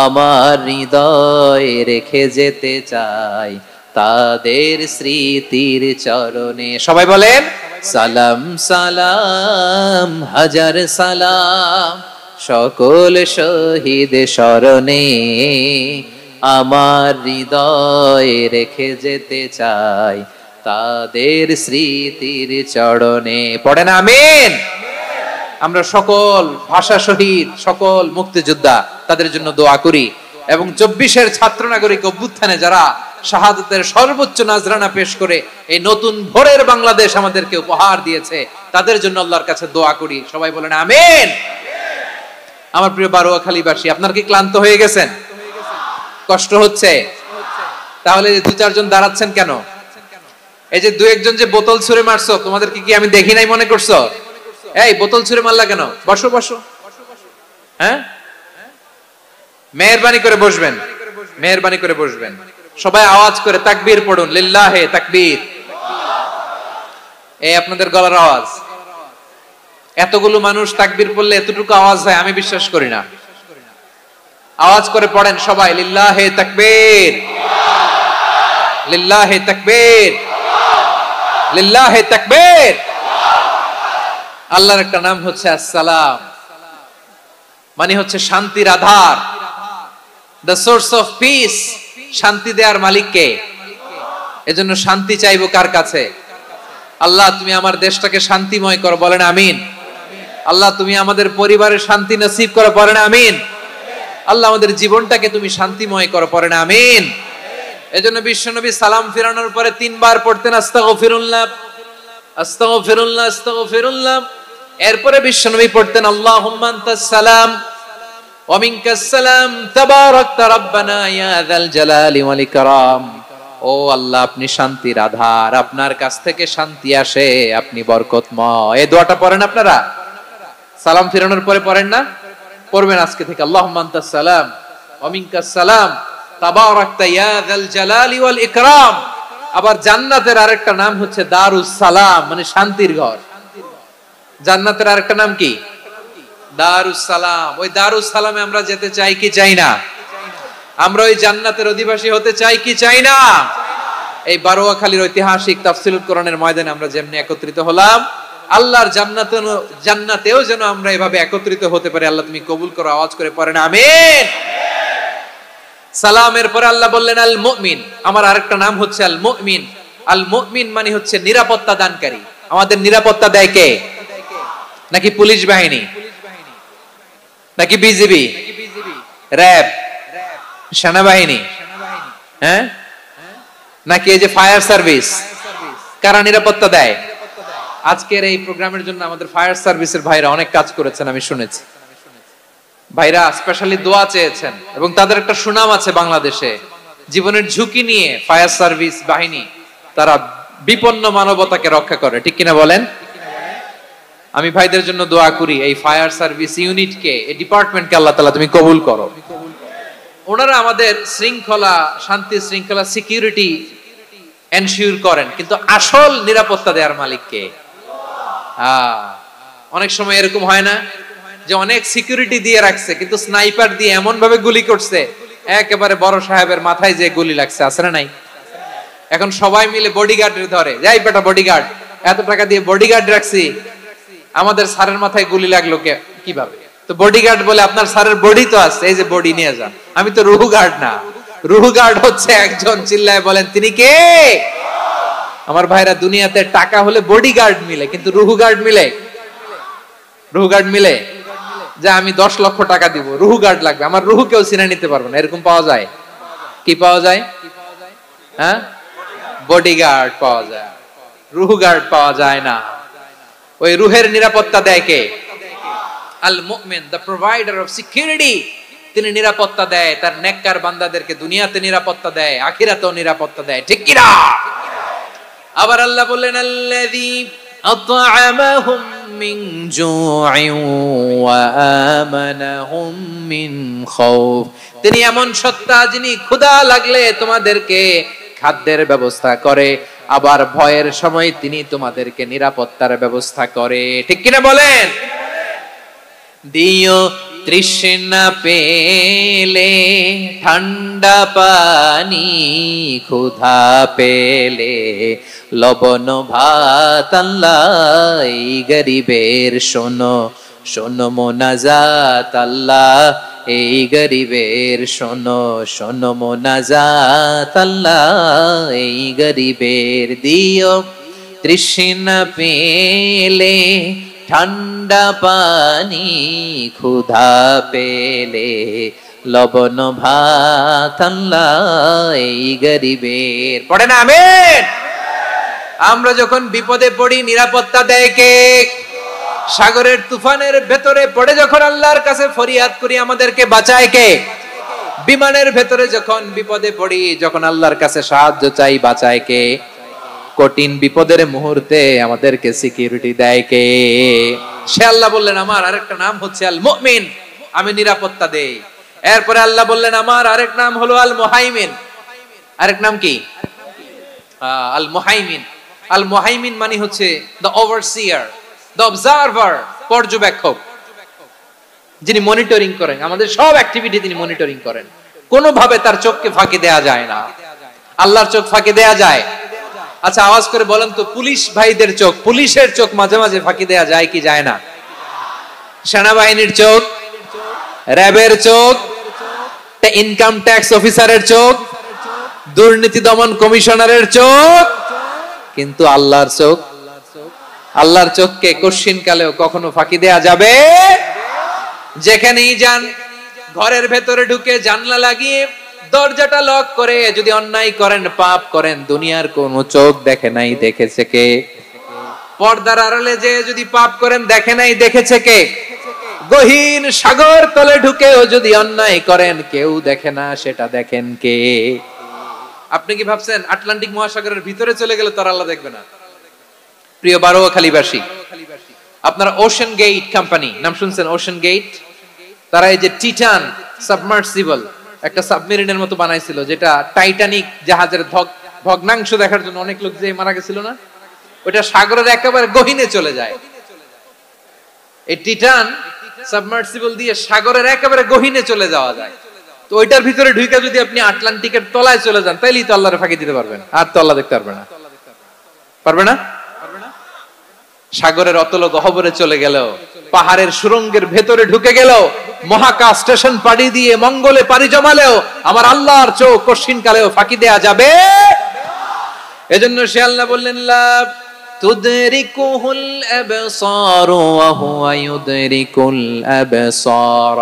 আমার হৃদয় রেখে যেতে চাই তাদের স্মৃতির চরণে। সবাই বলেন সালাম সালাম হাজার সালাম সকল শহীদ স্মরণে আমার হৃদয় রেখে যেতে চাই তাদের স্মৃতির চরণে। পড়েন আমিন। আমরা সকল ভাষা শহীদ, সকল মুক্তিযোদ্ধা তাদের জন্য দোয়া করি, এবং 24-এর ছাত্র নাগরিক অভ্যুত্থানে যারা শাহাদাতের সর্বোচ্চ নাজরানা পেশ করে এই নতুন ভোরের বাংলাদেশ আমাদেরকে উপহার দিয়েছে, তাদের জন্য আল্লাহর কাছে দোয়া করি। সবাই বলেন আমিন। আমার প্রিয় বারোয়াখালীবাসী, আপনারা কি ক্লান্ত হয়ে গেছেন? কষ্ট হচ্ছে? তাহলে 2-4 জন দাঁড়াচ্ছেন কেন? এই যে 2-1 যে বোতল ছুঁড়ে মারছো, তোমাদেরকে কি আমি দেখি নাই মনে করছো? এই বোতল ছুঁড়ে মারলা কেন? বসো বসো। হ্যাঁ, মেহেরবানি করে বসবেন, মেহেরবানি করে বসবেন। সবাই আওয়াজ করে তাকবীর পড়ুন, লিল্লাহে তাকবীর। এই আপনাদের গলার আওয়াজ। এতগুলো মানুষ তাকবীর পড়লে এতটুকু আওয়াজ হয় আমি বিশ্বাস করি না। আওয়াজ করে পড়েন সবাই, লিল্লাহে তাকবীর, লিল্লাহে তাকবীর, লিল্লাহে তাকবীর। আল্লাহর একটা নাম হচ্ছে আসসালাম, মানে হচ্ছে শান্তির আধার, দ্য সোর্স অফ পিস। শান্তি দেওয়ার মালিক কে? এজন্য শান্তি চাইবো কার কাছে? আল্লাহ তুমি আমার দেশটাকে শান্তিময় করো, বলেন আমিন। আল্লাহ তুমি আমাদের পরিবারের শান্তি নসিব করো, বলেন আমিন। আল্লাহ আমাদের জীবনটাকে তুমি শান্তিময় করো, পড়েন আমিন। এজন্য বিশ্বনবী সালাম ফিরানোর পরে 3 বার পড়তেন আস্তাগফিরুল্লাহ, আস্তাগফিরুল্লাহ, আস্তাগফিরুল্লাহ। এরপরে বিশ্বনবী পড়তেন আল্লাহুম্মা আনতাস সালাম ওয়া মিনকাস সালাম তাবারাকতা রাব্বানা ইয়া যাল জালালি ওয়াল ইকরাম। ও আল্লাহ আপনি শান্তির আধার, আপনার কাছ থেকে শান্তি আসে, আপনি বরকতময়। এই দোয়াটা পড়েন আপনারা সালাম ফিরানোর পরে, পড়েন না? পড়বেন আজকে থেকে আল্লাহুম্মা আনতাস সালাম ওয়া মিনকাস সালাম তাবারাকতা ইয়া যাল জালালি ওয়াল ইকরাম। আবার জান্নাতের আরেকটা নাম হচ্ছে দারুস সালাম, মানে শান্তির ঘর। জান্নাতের আরেকটা নাম কি? দারুস সালাম। ওই দারুস সালামে আমরা যেতে চাই কি চাই না? আমরা ওই জান্নাতের অধিবাসী হতে চাই কি চাই না? এই বারোয়াখালীর ঐতিহাসিক তাফসীরুল কোরআনের ময়দানে আমরা যেমনি একত্রিত হলাম, আল্লাহর জান্নাতেও যেন আমরা এভাবে একত্রিত হতে পারি। আল্লাহ তুমি কবুল করো, আওয়াজ করে পড়েন আমিন। সালামের পরে আল্লাহ বললেন আল মুমিন, আমার আরেকটা নাম হচ্ছে আল মুমিন। আল মুমিন মানে হচ্ছে নিরাপত্তা দানকারী। আমাদের নিরাপত্তা দেয় কে? নাকি পুলিশ বাহিনী, নাকি বিজিবি, র‍্যাব, সেনাবাহিনী, হ্যাঁ, নাকি এই যে ফায়ার সার্ভিস? কারা নিরাপত্তা দেয়? আজকের এই প্রোগ্রামের জন্য আমাদের ফায়ার সার্ভিসের ভাইরা অনেক কাজ করেছেন, আমি শুনেছি। ভাইরা স্পেশালি দোয়া চেয়েছেন এবং তাদের একটা সুনাম আছে বাংলাদেশে। জীবনের ঝুঁকি নিয়ে ফায়ার সার্ভিস বাহিনী তারা বিপন্ন মানবতাকে রক্ষা করে, ঠিক কিনা বলেন? আমি ভাইদের জন্য দোয়া করি, এই ফায়ার সার্ভিস ইউনিটকে, এই ডিপার্টমেন্টকে আল্লাহ তাআলা তুমি কবুল করো। ওনারা আমাদের শৃঙ্খলা, শান্তি শৃঙ্খলা, সিকিউরিটি এনশিওর করেন, কিন্তু আসল নিরাপত্তা দেওয়ার মালিক কে? অনেক সময় এরকম হয় না যে অনেক সিকিউরিটি দিয়ে রাখছে, কিন্তু স্নাইপার দিয়ে এমন ভাবে গুলি করছে একেবারে বড় সাহেবের মাথায় যে গুলি লাগছে, আছে না নাই? এখন সবাই মিলে বডিগার্ডের ধরে, যাই বেটা বডিগার্ড, এত টাকা দিয়ে বডিগার্ড রাখছি, আমাদের স্যারের মাথায় গুলি লাগলো কিভাবে? তো বডিগার্ড বলে আপনার স্যারের বডি তো আছে, এই যে বডি নিয়ে যান। আমি তো রুহু গার্ড না, রুহু গার্ড হচ্ছে একজন, চিল্লায় বলেন তিনি কে? আমার ভাইরা, দুনিয়াতে টাকা হলে বডিগার্ড মিলে, কিন্তু রুহু গার্ড মিলে? রুহু গার্ড মিলে? যে আমি 10 লক্ষ টাকা দিব, রুহু গার্ড লাগবে, আমার রুহু কেউ চিনে নিতে পারবে না, এরকম পাওয়া যায়? কি পাওয়া যায়? হ্যাঁ, বডিগার্ড পাওয়া যায়, রুহু গার্ড পাওয়া যায় না। ওই রুহের নিরাপত্তা দেয় কে? আল মুমিন, দ্য প্রোভাইডার অফ সিকিউরিটি। তিনি নিরাপত্তা দেয় তার নেককার বান্দাদেরকে, দুনিয়াতে নিরাপত্তা দেয়, আখিরাতেও নিরাপত্তা দেয়, ঠিক কি না? আবার আল্লাহ বললেন আল্লাযী আত'আমাহুম মিন জু'ইন ওয়া আমানাহুম মিন খাউফ। তিনি এমন সত্তা যিনি ক্ষুধা লাগলে তোমাদেরকে খাদ্যের ব্যবস্থা করে, আবার ভয়ের সময় তিনি তোমাদেরকে নিরাপত্তার ব্যবস্থা করে, ঠিক কিনা বলেন? দিও তৃষ্ণা পেলে ঠান্ডা পানি, ক্ষুধা পেলে লবণ ভাত, আল্লাহ এই গরিবের শোনো শোনো মোনাজাত, আল্লাহ এই গরিবের শোনো শোনো মোনাজাত, আল্লাহ এই গরিবের। দিও তৃষ্ণা পেলে ঠান্ডা পানি, ক্ষুধা পেলে লবণ ভাত, আল্লাহ এই গরিবের। পড়ে না আমিন? আমরা যখন বিপদে পড়ি নিরাপত্তা দেয় কে? সাগরের তুফানের ভেতরে পড়ে যখন আল্লাহর কাছে ফরিয়াদ করি আমাদেরকে বাঁচায় কে? বিমানের ভেতরে যখন বিপদে পড়ি, যখন আল্লাহর কাছে সাহায্য চাই, বাঁচায় কে? কঠিন বিপদের মুহূর্তে আমাদেরকে সিকিউরিটি দেয় কে? সে আল্লাহ বললেন আমার আরেকটা নাম হচ্ছে আল মুমিন, আমি নিরাপত্তা দেই। এরপরে আল্লাহ বললেন আমার আরেক নাম হলো আল মুহাইমিন। আরেক নাম কি? আল মুহাইমিন। আল মুহাইমিন মানে হচ্ছে দ্য ওভারসিয়ার, দ্য অবজারভার, পর্যবেক্ষক, যিনি মনিটরিং করেন আমাদের সব অ্যাক্টিভিটি, তিনি মনিটরিং করেন। কোনোভাবে তার চোখকে ফাঁকি দেয়া যায় না। আল্লাহর চোখ ফাঁকি দেয়া যায়? আচ্ছা আওয়াজ করে বলেন তো, পুলিশ ভাইদের চোখ, পুলিশের চোখ মাঝে মাঝে ফাঁকি দেয়া যায় কি যায় না? সেনাবাহিনীর চোখ, র্যাবের চোখ, ইনকাম ট্যাক্স অফিসারের চোখ, দুর্নীতি দমন কমিশনারের চোখ, কিন্তু আল্লাহর চোখ? আল্লাহর চোখকে কশিন কালেও কখনো ফাঁকি দেয়া যাবে? যেখানেই যান, ঘরের ভেতরে ঢুকে জানলা লাগিয়ে দরজাটা লক করে যদি অন্যায় করেন, পাপ করেন, দুনিয়ার কোন চোখ দেখে নাই, দেখেছে কে? পর্দার আড়ালে যে যদি পাপ করেন, দেখে নাই, দেখেছে কে? গহীন সাগর তলে ঢুকেও যদি অন্যায় করেন, কেউ দেখে না, সেটা দেখেন কে? আপনি কি ভাবছেন আটলান্টিক মহাসাগরের ভিতরে চলে গেলে তার আল্লাহ দেখবে না? প্রিয় বারোয়াখালীবাসী, আপনারা ওশান গেট কোম্পানি নাম শুনছেন? ওশান গেট, তারা এই যে টিটান সাবমার্সিবল একটা সাবমেরিনের মতো বানাইছিল, যেটা টাইটানিক জাহাজের ভগ্নাংশ দেখার জন্য অনেক লোক যে মারা গেছিল না, ওটা সাগরের একেবারে গহীনে চলে যায়। এই টিটান সাবমার্সিবল দিয়ে সাগরের একেবারে গহীনে চলে যাওয়া যায়। তো ওইটার ভিতরে ঢুকে যদি আপনি আটলান্টিকের তলায় চলে যান, তাইলেই তো আল্লাহর ফাঁকি দিতে পারবেন, আর তো আল্লাহ দেখতে পারবে না। পারবে না? সাগরের অতল গহ্বরে চলে গেল, পাহাড়ের সুরঙ্গের ভেতরে ঢুকে গেল, মহাকাশ স্টেশন পাড়ি দিয়ে মঙ্গলে পাড়ি জমালেও আমার আল্লাহর চোখ কঠিন কালেও ফাঁকি দেয়া যাবে। এজন্য সে আল্লাহ বললেন, লা তুদরিকুহুল আবসার ওয়া হুয়া ইউদরিকুল আবসার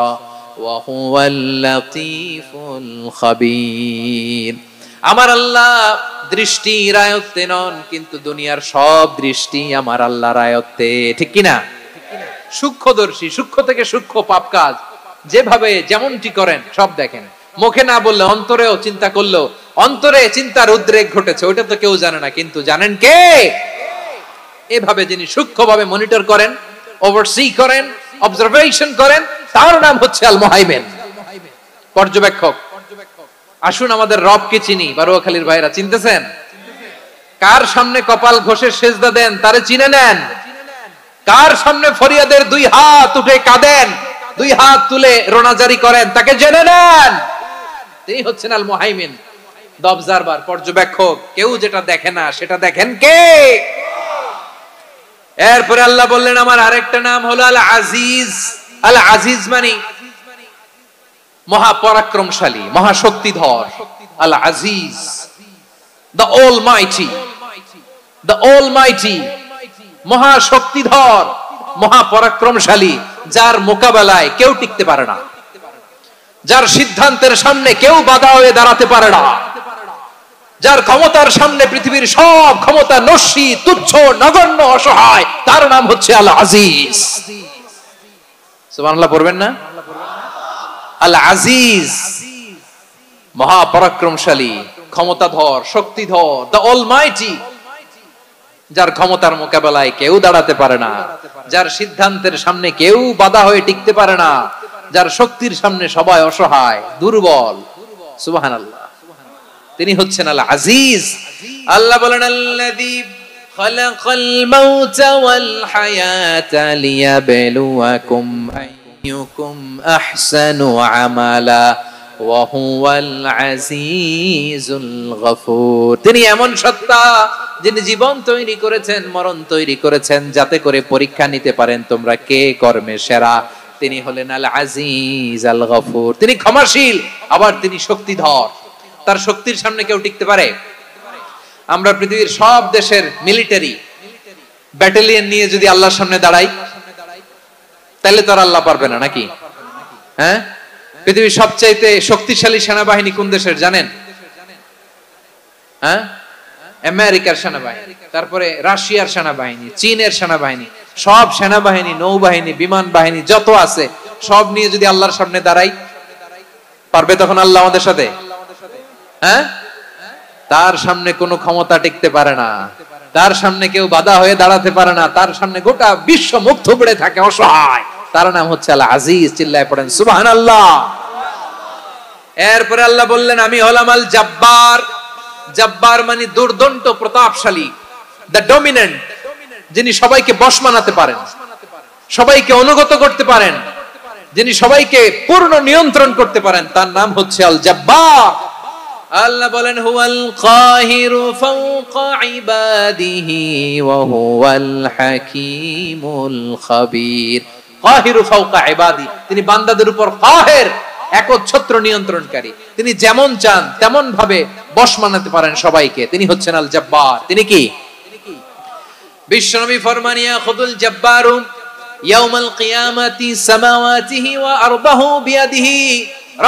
ওয়া হুয়াল লাতীফুল খাবীর। আমার আল্লাহ দৃষ্টির আয়ত্তে নন, কিন্তু দুনিয়ার সব দৃষ্টি আমার আল্লাহর আয়ত্তে, ঠিক কিনা? সূক্ষ্মদর্শী, সূক্ষ্ম থেকে সূক্ষ্ম পাপ কাজ যেভাবে যেমনটি করেন সব দেখেন। মুখে না বললে অন্তরেও চিন্তা করলেও অন্তরে চিন্তার উদ্রেক ঘটেছে, ওইটা তো কেউ জানে না, কিন্তু জানেন কে? এভাবে যিনি সূক্ষ্মভাবে মনিটর করেন, ওভারসি করেন, অবজারভেশন করেন, তার নাম হচ্ছে আল মুহাইমিন, পর্যবেক্ষক। আসুন আমাদের রবকে চিনি। বারুয়াখালীর ভাইরা চিনতেছেন? কার সামনে কপাল ঘষে সেজদা দেন তারে চিনে নেন। কার সামনে ফরিয়াদের দুই হাত উঠে কাঁদেন, দুই হাত তুলে রোনাজারি করেন, তাকে জেনে নেন। তিনি হচ্ছেন আল মুহাইমিন, দ্য অবজারভার, পর্যবেক্ষক। কেউ যেটা দেখে না সেটা দেখেন কে? এরপরে আল্লাহ বললেন আমার আরেকটা নাম হলো আল আজিজ। আল আজিজ মানে মহাপরাক্রমশালী, মহাশক্তিধর। আল আজিজ, দ্য অলমাইটি, দ্য অলমাইটি, মহাশক্তিধর, মহাপরাক্রমশালী, যার মোকাবেলায় কেউ টিকতে পারে না, যার সিদ্ধান্তের সামনে কেউ বাধা হয়ে দাঁড়াতে পারে না, যার ক্ষমতার সামনে পৃথিবীর সব ক্ষমতা নস্যি, তুচ্ছ, নগণ্য, অসহায়, তার নাম হচ্ছে আল আজিজ। সুবহানাল্লাহ পড়বেন না? আল আজিজ, মহাপরাক্রমশালী, ক্ষমতাধর, শক্তিধর, দ্য অলমাইটি, যার ক্ষমতার মোকাবেলায় কেউ দাঁড়াতে পারে না, যার সিদ্ধান্তের সামনে কেউ বাধা হয়ে টিকতে পারে না, যার শক্তির সামনে সবাই অসহায়, দুর্বল। সুবহানাল্লাহ, তিনি হচ্ছেন আল আজিজ। আল্লাহ বলেন আল্লাযী খালাকাল মাউতা ওয়াল হায়াতা লিয়াবলুয়াকুম আইয়ুকুম আহসানু আমালা ওয়া হুয়াল আজিজুল গফুর। তিনি এমন সত্তা যিনি জীবন তৈরি করেছেন, মরণ তৈরি করেছেন, যাতে করে পরীক্ষা নিতে পারেন তোমরা কে কর্মে সেরা। তিনি হলেন আল আজিজ আল গফুর। তিনি ক্ষমাশীল, আবার তিনি শক্তিধর। তার শক্তির সামনে কেউ টিকতে পারে? আমরা পৃথিবীর সব দেশের মিলিটারি ব্যাটালিয়ন নিয়ে যদি আল্লাহর সামনে দাঁড়াই, তাহলে তো আর আল্লাহ পারবে না, নাকি? হ্যাঁ, পৃথিবীর সবচাইতে শক্তিশালী সেনাবাহিনী কোন দেশের জানেন? হ্যাঁ, আমেরিকার সেনাবাহিনী, তারপরে রাশিয়ার সেনাবাহিনী, চীনের সেনাবাহিনী, সব সেনাবাহিনী, নৌবাহিনী, বিমান বাহিনী যত আছে সব নিয়ে যদি আল্লাহর সামনে দাঁড়াই, পারবে তখন আল্লাহ আমাদের সাথে? হ্যাঁ, তার সামনে কোনো ক্ষমতা টিকতে পারে না, তার সামনে কেউ বাধা হয়ে দাঁড়াতে পারে না, তার সামনে গোটা বিশ্ব মুখ থুবড়ে থাকে, অসহায়। তার নাম হচ্ছে আল আজিজ। চিল্লায় পড়েন সুবহানাল্লাহ। এরপরে আল্লাহ বললেন আমি হলাম আল জব্বার। জব্বার মানে দুর্দন্ত, প্রতাপশালী, দ্য ডমিনেন্ট, যিনি সবাইকে বশ মানাতে পারেন, সবাইকে অনুগত করতে পারেন, যিনি সবাইকে পূর্ণ নিয়ন্ত্রণ করতে পারেন, তার নাম হচ্ছে আল জব্বার। আল্লাহ বলেন হুয়াল কাহিরু ফাওকা ইবাদিহি ওয়া হুয়াল হাকীমুল খাবীর। কাহিরু ফাওকা ইবাদি, তিনি বান্দাদের উপর কাহের, একচ্ছত্র নিয়ন্ত্রণকারী। তিনি যেমন চান তেমন ভাবে বশ মানাতে পারেন সবাইকে। তিনি হচ্ছেন আল জব্বার। তিনি কি? বিশ্বনবী ফরমান ইয়াখুদুল জব্বারু ইয়াউমাল কিয়ামাতি সামাওয়াতিহি ওয়া আরদাহু বিয়াদিহি।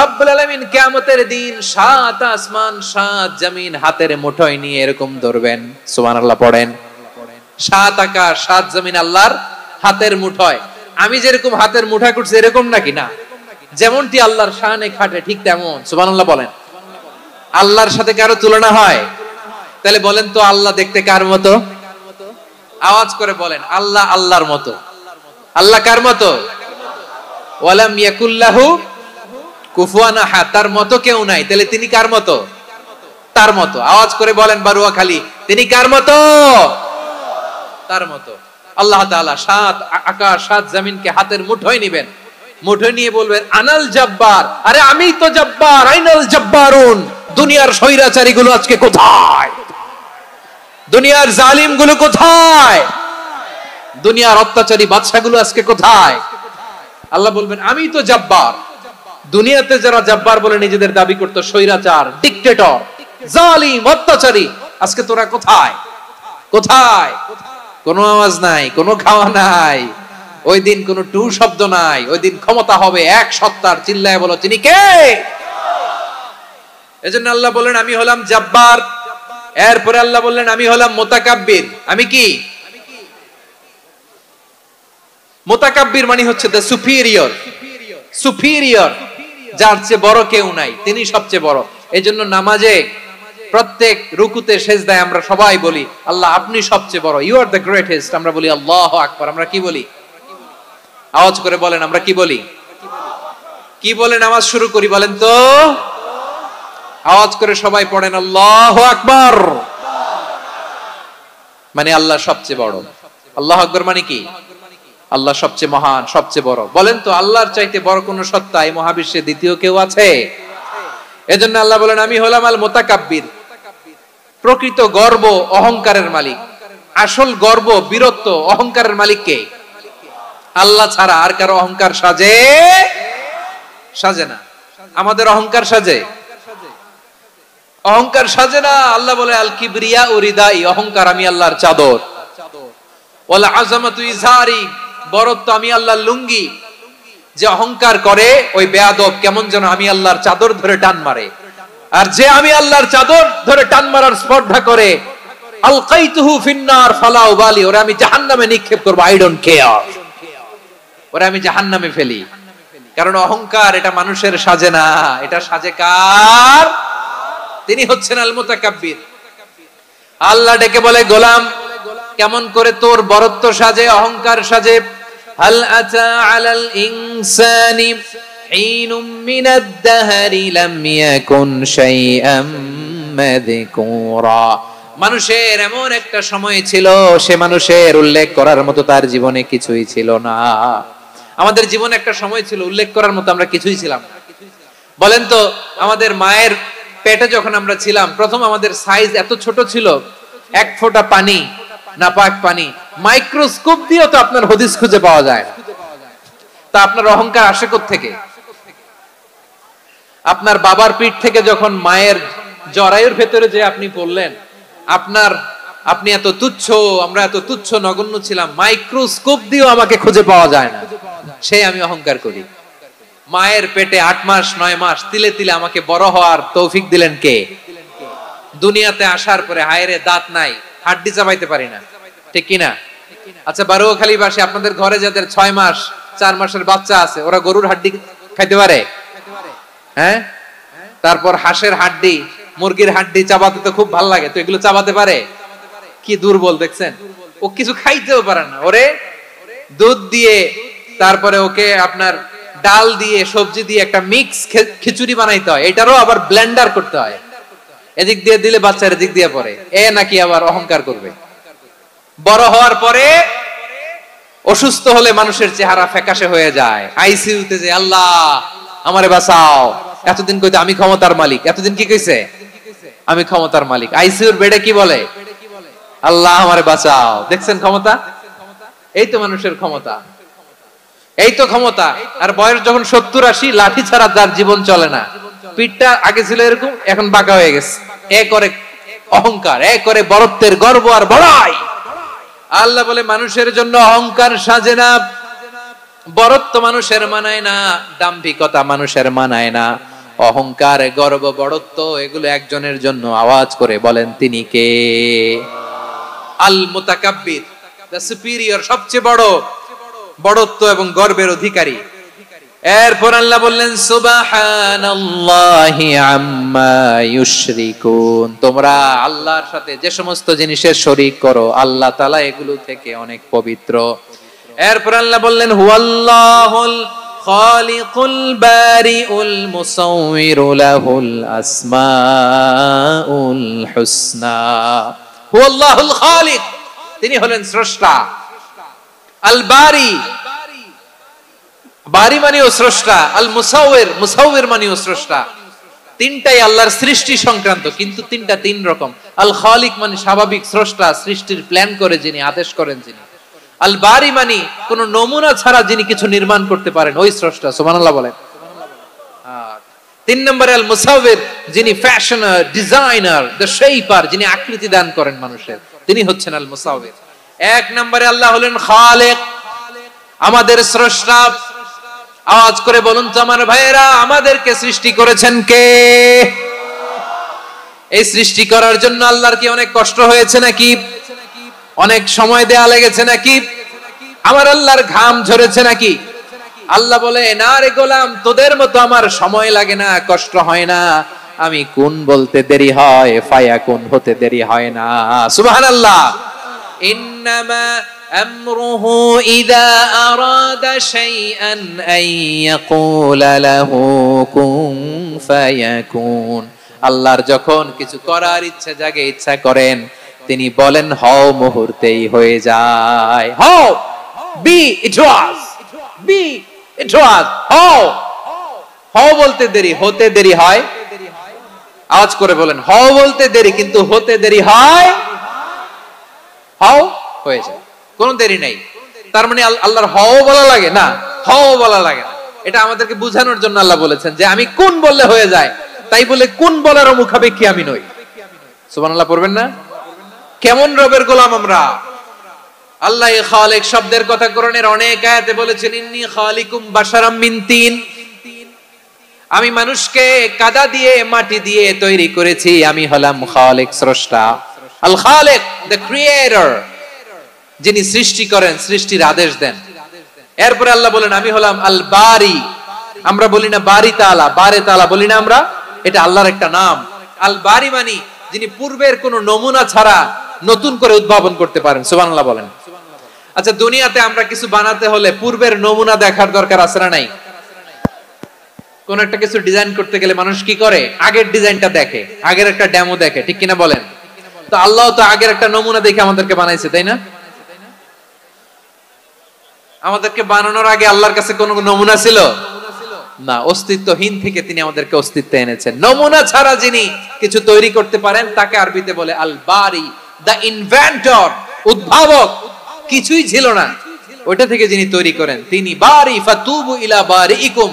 রব্বুল আলামিন কিয়ামতের দিন 7 আসমান 7 জমিন হাতের মুঠোয় নিয়ে এরকম ধরবেন। সুবহানাল্লাহ পড়েন। 7 আকাশ 7 জমিন আল্লাহর হাতের মুঠোয়। আমি যেরকম হাতের মুঠা করছি এরকম নাকি? না, যেমনটি আল্লাহর শানে খাটে ঠিক তেমন। সুবহানাল্লাহ বলেন। আল্লাহর সাথে কারো তুলনা হয়? তাহলে বলেন তো আল্লাহ দেখতে কার মতো? আওয়াজ করে বলেন, আল্লাহ আল্লাহর মতো। আল্লাহ কার মতো? ওয়ালাম ইয়াকুল্লাহু কুফুয়ান আহাদ, তার মতো কেউ নাই। তাহলে তিনি কার মতো? তার মতো। আওয়াজ করে বলেন বারুয়াখালী, তিনি কার মতো? তার মতো। আল্লাহ তাআলা 7 আকাশ 7 জমিনকে হাতের মুঠোয় নিবেন, মুঠো নিয়ে বলবেন আনাল জব্বার, আরে আমি তো জব্বার, আইনাল জব্বারুন। দুনিয়ার স্বৈরাচারী গুলো আজকে কোথায়? দুনিয়ার জালিম গুলো কোথায়? দুনিয়ার অত্যাচারী বাদশাগুলো আজকে কোথায়? আল্লাহ বলবেন আমি তো জব্বার। দুনিয়াতে যারা জব্বার বলে নিজেদের দাবি করতো, স্বৈরাচার, ডিক্টেটর, জালিম, অত্যাচারী, আজকে তোরা কোথায়? কোথায়? কোনো আওয়াজ নাই, কোনো খাওয়া নাই, ওই দিন কোনো টু শব্দ নাই। ওই দিন ক্ষমতা হবে এক সত্তার। চিল্লায় বলো তিনি কে? এজন্য আল্লাহ বললেন আমি হলাম জব্বার। এরপরে আল্লাহ বললেন আমি হলাম মুতাকাব্বির। আমি কি? মুতাকাব্বির মানে হচ্ছে দ্য সুপিরিয়র। সুপিরিয়র, যার চেয়ে বড় কেউ নাই, তিনি সবচেয়ে বড়। এজন্য নামাজে প্রত্যেক রুকুতে সেজদায় আমরা সবাই বলি আল্লাহ আপনি সবচেয়ে বড়, ইউ আর দ্য গ্রেটেস্ট। আমরা বলি আল্লাহু আকবার। আমরা কি বলি? আওয়াজ করে বলেন, আমরা কি বলি? কি বলে নামাজ শুরু করি বলেন তো? আওয়াজ করে সবাই পড়েন আল্লাহু আকবার। মানে আল্লাহ সবচেয়ে বড়। আল্লাহু আকবার মানে কি? আল্লাহ সবচেয়ে মহান, সবচেয়ে বড়। বলেন তো আল্লাহর চাইতে বড় কোন সত্তা এই মহাবিশ্বে দ্বিতীয় কেউ আছে? এজন্য আল্লাহ বলেন আমি হলাম আল মুতাকাব্বির। প্রকৃত গর্ব অহংকারের মালিক। আসল গর্ব, বীরত্ব, অহংকারের মালিক কে? আল্লাহ ছাড়া আর কারো অহংকার সাজে? সাজে না। আমাদের অহংকার সাজে? অহংকার সাজে না। আল্লাহ বলে আল কিবরিয়া উরিদাই, অহংকার আমি আল্লাহর চাদর। ওয়াল আযামাতু ইজারি, বড়ত্ব আমি আল্লাহর লুঙ্গি। যে অহংকার করে ওই বেয়াদব কেমন যেন আমি আল্লাহর চাদর ধরে টান মারে। আর যে আমি আল্লাহর চাদর ধরে টান মারার স্পর্ধা করে, আলকাইতুহু ফিন্নার ফালা উবালি, ওরে আমি জাহান্নামে নিক্ষেপ করব, আই ডোন্ট কেয়ার। ওরে আমি জাহান্নামে ফেলি। কারণ অহংকার এটা মানুষের সাজে না, এটা সাজে কার? তিনি হচ্ছেন আল মুতাকাব্বির। আল্লাহ ডেকে বলে গোলাম কেমন করে তোর বরত্ব সাজে, অহংকার সাজে? হাল আতা আলাল ইনসানি হিনুম মিনাদ দাহরি লাম ইয়াকুন শাইআম মাযকুরা। মানুষের এমন একটা সময় ছিল, সে মানুষের উল্লেখ করার মতো তার জীবনে কিছুই ছিল না। আমাদের জীবনে একটা সময় ছিল উল্লেখ করার মতো আমরা কিছুই ছিলাম না। বলেন তো আমাদের মায়ের পেটে যখন আমরা ছিলাম, প্রথম আমাদের সাইজ এত ছোট ছিল, এক ফোঁটা পানি, নাপাক পানি, মাইক্রোস্কোপ দিয়েও তো আপনার হদিস খুঁজে পাওয়া যায় না। তা আপনার অহংকার আসে কোত্থেকে? আপনার বাবার পিঠ থেকে যখন মায়ের জরায়ুর ভেতরে যে আপনি পড়লেন, আপনি এত তুচ্ছ, আমরা এত তুচ্ছ নগণ্য ছিলাম, মাইক্রোস্কোপ দিয়েও আমাকে খুঁজে পাওয়া যায় না, সেই আমি অহংকার করি। মায়ের পেটে 8 মাস 9 মাস তিলে তিলে আমাকে বড় হওয়ার তৌফিক দিলেন কে? দুনিয়াতে আসার পরে হায়রে দাঁত নাই, হাড্ডি চাবাইতে পারি না, ঠিক কিনা? আচ্ছা বারোখালীবাসী, আপনাদের ঘরে যাদের 6 মাস 4 মাসের বাচ্চা আছে, ওরা গরুর হাড্ডি খাইতে পারে? হ্যাঁ। তারপর হাঁসের হাড্ডি, মুরগির হাড্ডি চাবাতে তো খুব ভালো লাগে, তো এগুলো চাবাতে পারে? কি দুর্বল দেখছেন, ও কিছু খাইতেও পারে না। ওরে দুধ দিয়ে, তারপরে ওকে আপনার ডাল দিয়ে, সবজি দিয়ে একটা মিক্স খিচুড়ি বানাইতে হয়, এটারও আবার ব্লেন্ডার করতে হয়। এদিক দিয়ে দিলে বাচ্চার এদিক দিয়ে পড়ে, এ নাকি আবার অহংকার করবে। বড় হওয়ার পরে অসুস্থ হলে মানুষের চেহারা ফ্যাকাশে হয়ে যায়, আইসিইউতে যে আল্লাহ আমারে বাঁচাও। এতদিন কইতে আমি ক্ষমতার মালিক, এতদিন কি কইছে? আমি ক্ষমতার মালিক। আইসিইউর বেডে কি বলে? আল্লাহ আমারে বাঁচাও। দেখছেন ক্ষমতা? এই তো মানুষের ক্ষমতা, এই তো ক্ষমতা। আর বয়স যখন 70-80, লাঠি ছাড়া তার জীবন চলে না। পিঠটা আগে ছিল এরকম, এখন বাঁকা হয়ে গেছে। এ করে অহংকার, এ করে বড়ত্বের গর্ব আর বড়াই। আল্লাহ বলে মানুষের জন্য অহংকার সাজে না, বড়ত্ব মানুষের মানায় না, দাম্ভিকতা মানুষের মানায় না, অহংকার, গর্ব, বড়ত্ব এগুলো একজনের জন্য। আওয়াজ করে বলেন তিনি কে? আল মুতাকাব্বির, দ্য সুপিরিয়র, সবচেয়ে বড়, বড়ত্ব এবং গর্বের অধিকারী। এরপর আল্লাহ বললেন সুবহানাল্লাহি আম্মা ইউশরিকুন। তোমরা আল্লাহর সাথে যে সমস্ত জিনিসের শরীক করো, আল্লাহ তাআলা এগুলো থেকে অনেক পবিত্র। এরপর আল্লাহ বললেন হুয়াল্লাহুল খালিকুল বারিউল মুসাউউইরু লাহুল আসমাউল হুসনা। হুয়াল্লাহুল খালিক, তিনি হলেন স্রষ্টা। আল বারি, বারি মানেও স্রষ্টা, আল মুসাউবির, মুসাউবির মানেও স্রষ্টা। তিনটাই আল্লাহর সৃষ্টি সংক্রান্ত, কিন্তু তিনটা তিন রকম। আল খালিক মানে স্বাভাবিক স্রষ্টা, সৃষ্টির প্ল্যান করে যিনি, আদেশ করেন যিনি। আল বারি মানে কোন নমুনা ছাড়া যিনি কিছু নির্মাণ করতে পারেন, ওই স্রষ্টা। সুবহানাল্লাহ বলেন। তিন নম্বরে আল মুসাউবির, যিনি ফ্যাশনার, ডিজাইনার, দ্য শেপার, যিনি আকৃতি দান করেন মানুষের, তিনি হচ্ছেন আল মুসাউবির। এক নম্বরে আল্লাহ হলেন খালেক, আমাদের স্রষ্টা। আওয়াজ করে বলুন তো আমার ভাইয়েরা, আমাদেরকে সৃষ্টি করেছেন কে? এই সৃষ্টি করার জন্য আল্লাহর কি অনেক কষ্ট হয়েছে নাকি? অনেক সময় দেয়া লেগেছে নাকি? আমার আল্লাহর ঘাম ঝরেছে নাকি? আল্লাহ বলে, না রে গোলাম, তোদের মতো আমার সময় লাগে না, কষ্ট হয় না। আমি কোন বলতে দেরি হয়, ফায়াকুন হতে দেরি হয় না। সুবহানাল্লাহ। ইন্নামা আমরুহু ইযা আরাদা শাইআন আন ইয়াকুলা লাহু কুন ফায়াকুন। আল্লাহর যখন কিছু করার ইচ্ছা জাগে, ইচ্ছা করেন, তিনি বলেন হও, মুহূর্তেই হয়ে যায়। হও, বি ইট ওয়াজ, বি ইট ওয়াজ। হও, হও বলতে দেরি, হতে দেরি হয়। আওয়াজ করে বলেন, হও বলতে দেরি, কিন্তু হতে দেরি হয়। হও, হয়ে যায়, কোনো দেরি নেই। তার মানে আল্লাহর হও বলা লাগে না, হও বলা লাগে না। এটা আমাদেরকে বোঝানোর জন্য আল্লাহ বলেছেন যে আমি কোন বললে হয়ে যায়, তাই বলে কোন বলার মুখাপেক্ষী আমি নই। সুবহানাল্লাহ পড়বেন না? কেমন রবের গোলাম আমরা! আল্লাহ খালিক শব্দের কথা কোরআনের অনেক আয়াতে বলেছেন, ইন্নী খালিকুম বাশারাম মিন তিন। আমি মানুষকে কাদা দিয়ে, মাটি দিয়ে তৈরি করেছি। আমি হলাম খালিক, স্রষ্টা। আল খালিক, দ্য ক্রিয়েটর, যিনি সৃষ্টি করেন, সৃষ্টির আদেশ দেন। এরপরে আল্লাহ বলেন আমি হলাম আল বারি। আমরা বলি না বারি তাআলা, বারে তাআলা বলি না আমরা, এটা আল্লাহর একটা নাম। আল বারি মানে যিনি পূর্বের কোন নমুনা ছাড়া নতুন করে উদ্ভাবন করতে পারেন। সুবহানাল্লাহ বলেন। আচ্ছা, দুনিয়াতে আমরা কিছু বানাতে হলে পূর্বের নমুনা দেখার দরকার আছে না নাই? কোন একটা কিছু ডিজাইন করতে গেলে মানুষ কি করে? আগের ডিজাইনটা দেখে, আগের একটা ডেমো দেখে, ঠিক কিনা বলেন? তো আল্লাহ তো আগের একটা নমুনা দেখে আমাদেরকে বানাইছে, তাই না? আমাদেরকে বানানোর আগে আল্লাহর কাছে কোন নমুনা ছিল না। অস্তিত্বহীন থেকে তিনি আমাদেরকে অস্তিত্বে এনেছেন। নমুনা ছাড়া যিনি কিছু তৈরি করতে পারেন, তাকে আরবিতে বলে আল বারি, দ্য ইনভেন্টর, উদ্ভাবক। কিছুই ছিল না, ওইটা থেকে যিনি তৈরি করেন, তিনি বারি। ফাতুবু ইলা বারিইকুম,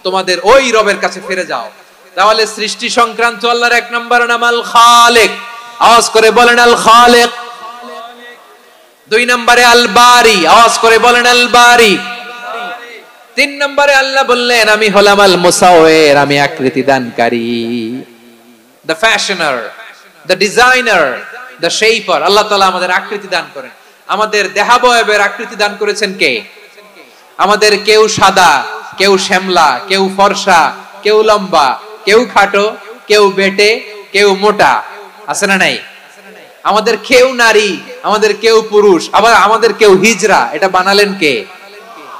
তোমাদের ওই রবের কাছে ফিরে যাও। তাহলে সৃষ্টি সংক্রান্ত আল্লাহর এক নম্বর নাম আল খালিক। আওয়াজ করে বলেন আল খালিক। দুই নম্বরে আল বারি। আওয়াজ করে বলেন আল বারি। তিন নম্বরে আল্লাহ বললেন আমি হলাম আল মুসাউবির, আমি আকৃতি দানকারী, the fashioner, the designer, the shaper. আল্লাহ তাআলা আমাদের আকৃতি দান করেন। আমাদের দেহাবয়বের আকৃতি দান করেছেন কে? আমাদের কেউ সাদা, কেউ শ্যামলা, কেউ ফর্সা, কেউ লম্বা, কেউ খাটো, কেউ বেটে, কেউ মোটা, আছে না নাই? আমাদের কেউ নারী, আমাদের কেউ পুরুষ, আবার আমাদের কেউ হিজড়া। এটা বানালেন কে?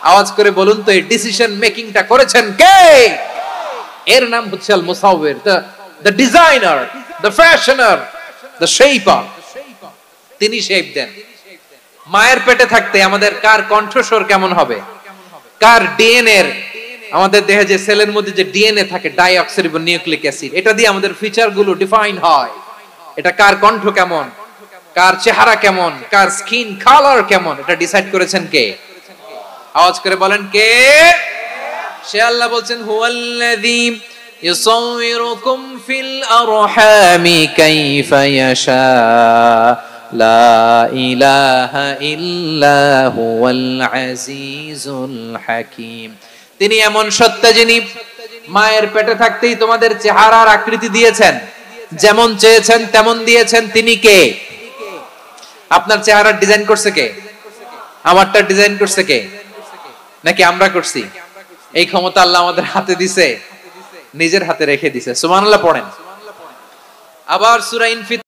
আওয়াজ করে বলুন তো, এই ডিসিশন মেকিংটা করেছেন কে? এর নাম হচ্ছে আল মুসাউবির, the designer, the fashioner, the shaper. তিনি শেপ দেন। মায়ের পেটে থাকতে আমাদের কার কণ্ঠস্বর কেমন হবে, কার ডিএনএ, আমাদের দেহে যে সেলের মধ্যে যে ডিএনএ থাকে, ডাইঅক্সিরিবোনিউক্লিক অ্যাসিড, এটা দিয়ে আমাদের ফিচার গুলো ডিফাইন হয়। এটা কার কণ্ঠ কেমন, কার চেহারা কেমন, কার স্কিন কালার কেমন, এটা ডিসাইড করেছেন কে? আওয়াজ করে বলেন কে? সে আল্লাহ বলছেন হুয়াল্লাযী ইউসাউবিরুকুম ফিল আরহামি কাইফা ইয়াশা লা ইলাহা ইল্লা হুয়াল আজিজুল হাকীম। তিনি এমন সত্তা যিনি মায়ের পেটে থাকতেই তোমাদের চেহারার আকৃতি দিয়েছেন, যেমন চেয়েছেন তেমন দিয়েছেন। তিনি কে? আপনার চেহারার ডিজাইন করছে কে? আমারটা ডিজাইন করছে কে? নাকি আমরা করছি? এই ক্ষমতা আল্লাহ আমাদের হাতে দিছে, নিজের হাতে রেখে দিছে। সুবহানাল্লাহ পড়েন। আবার সূরা ইনফিতার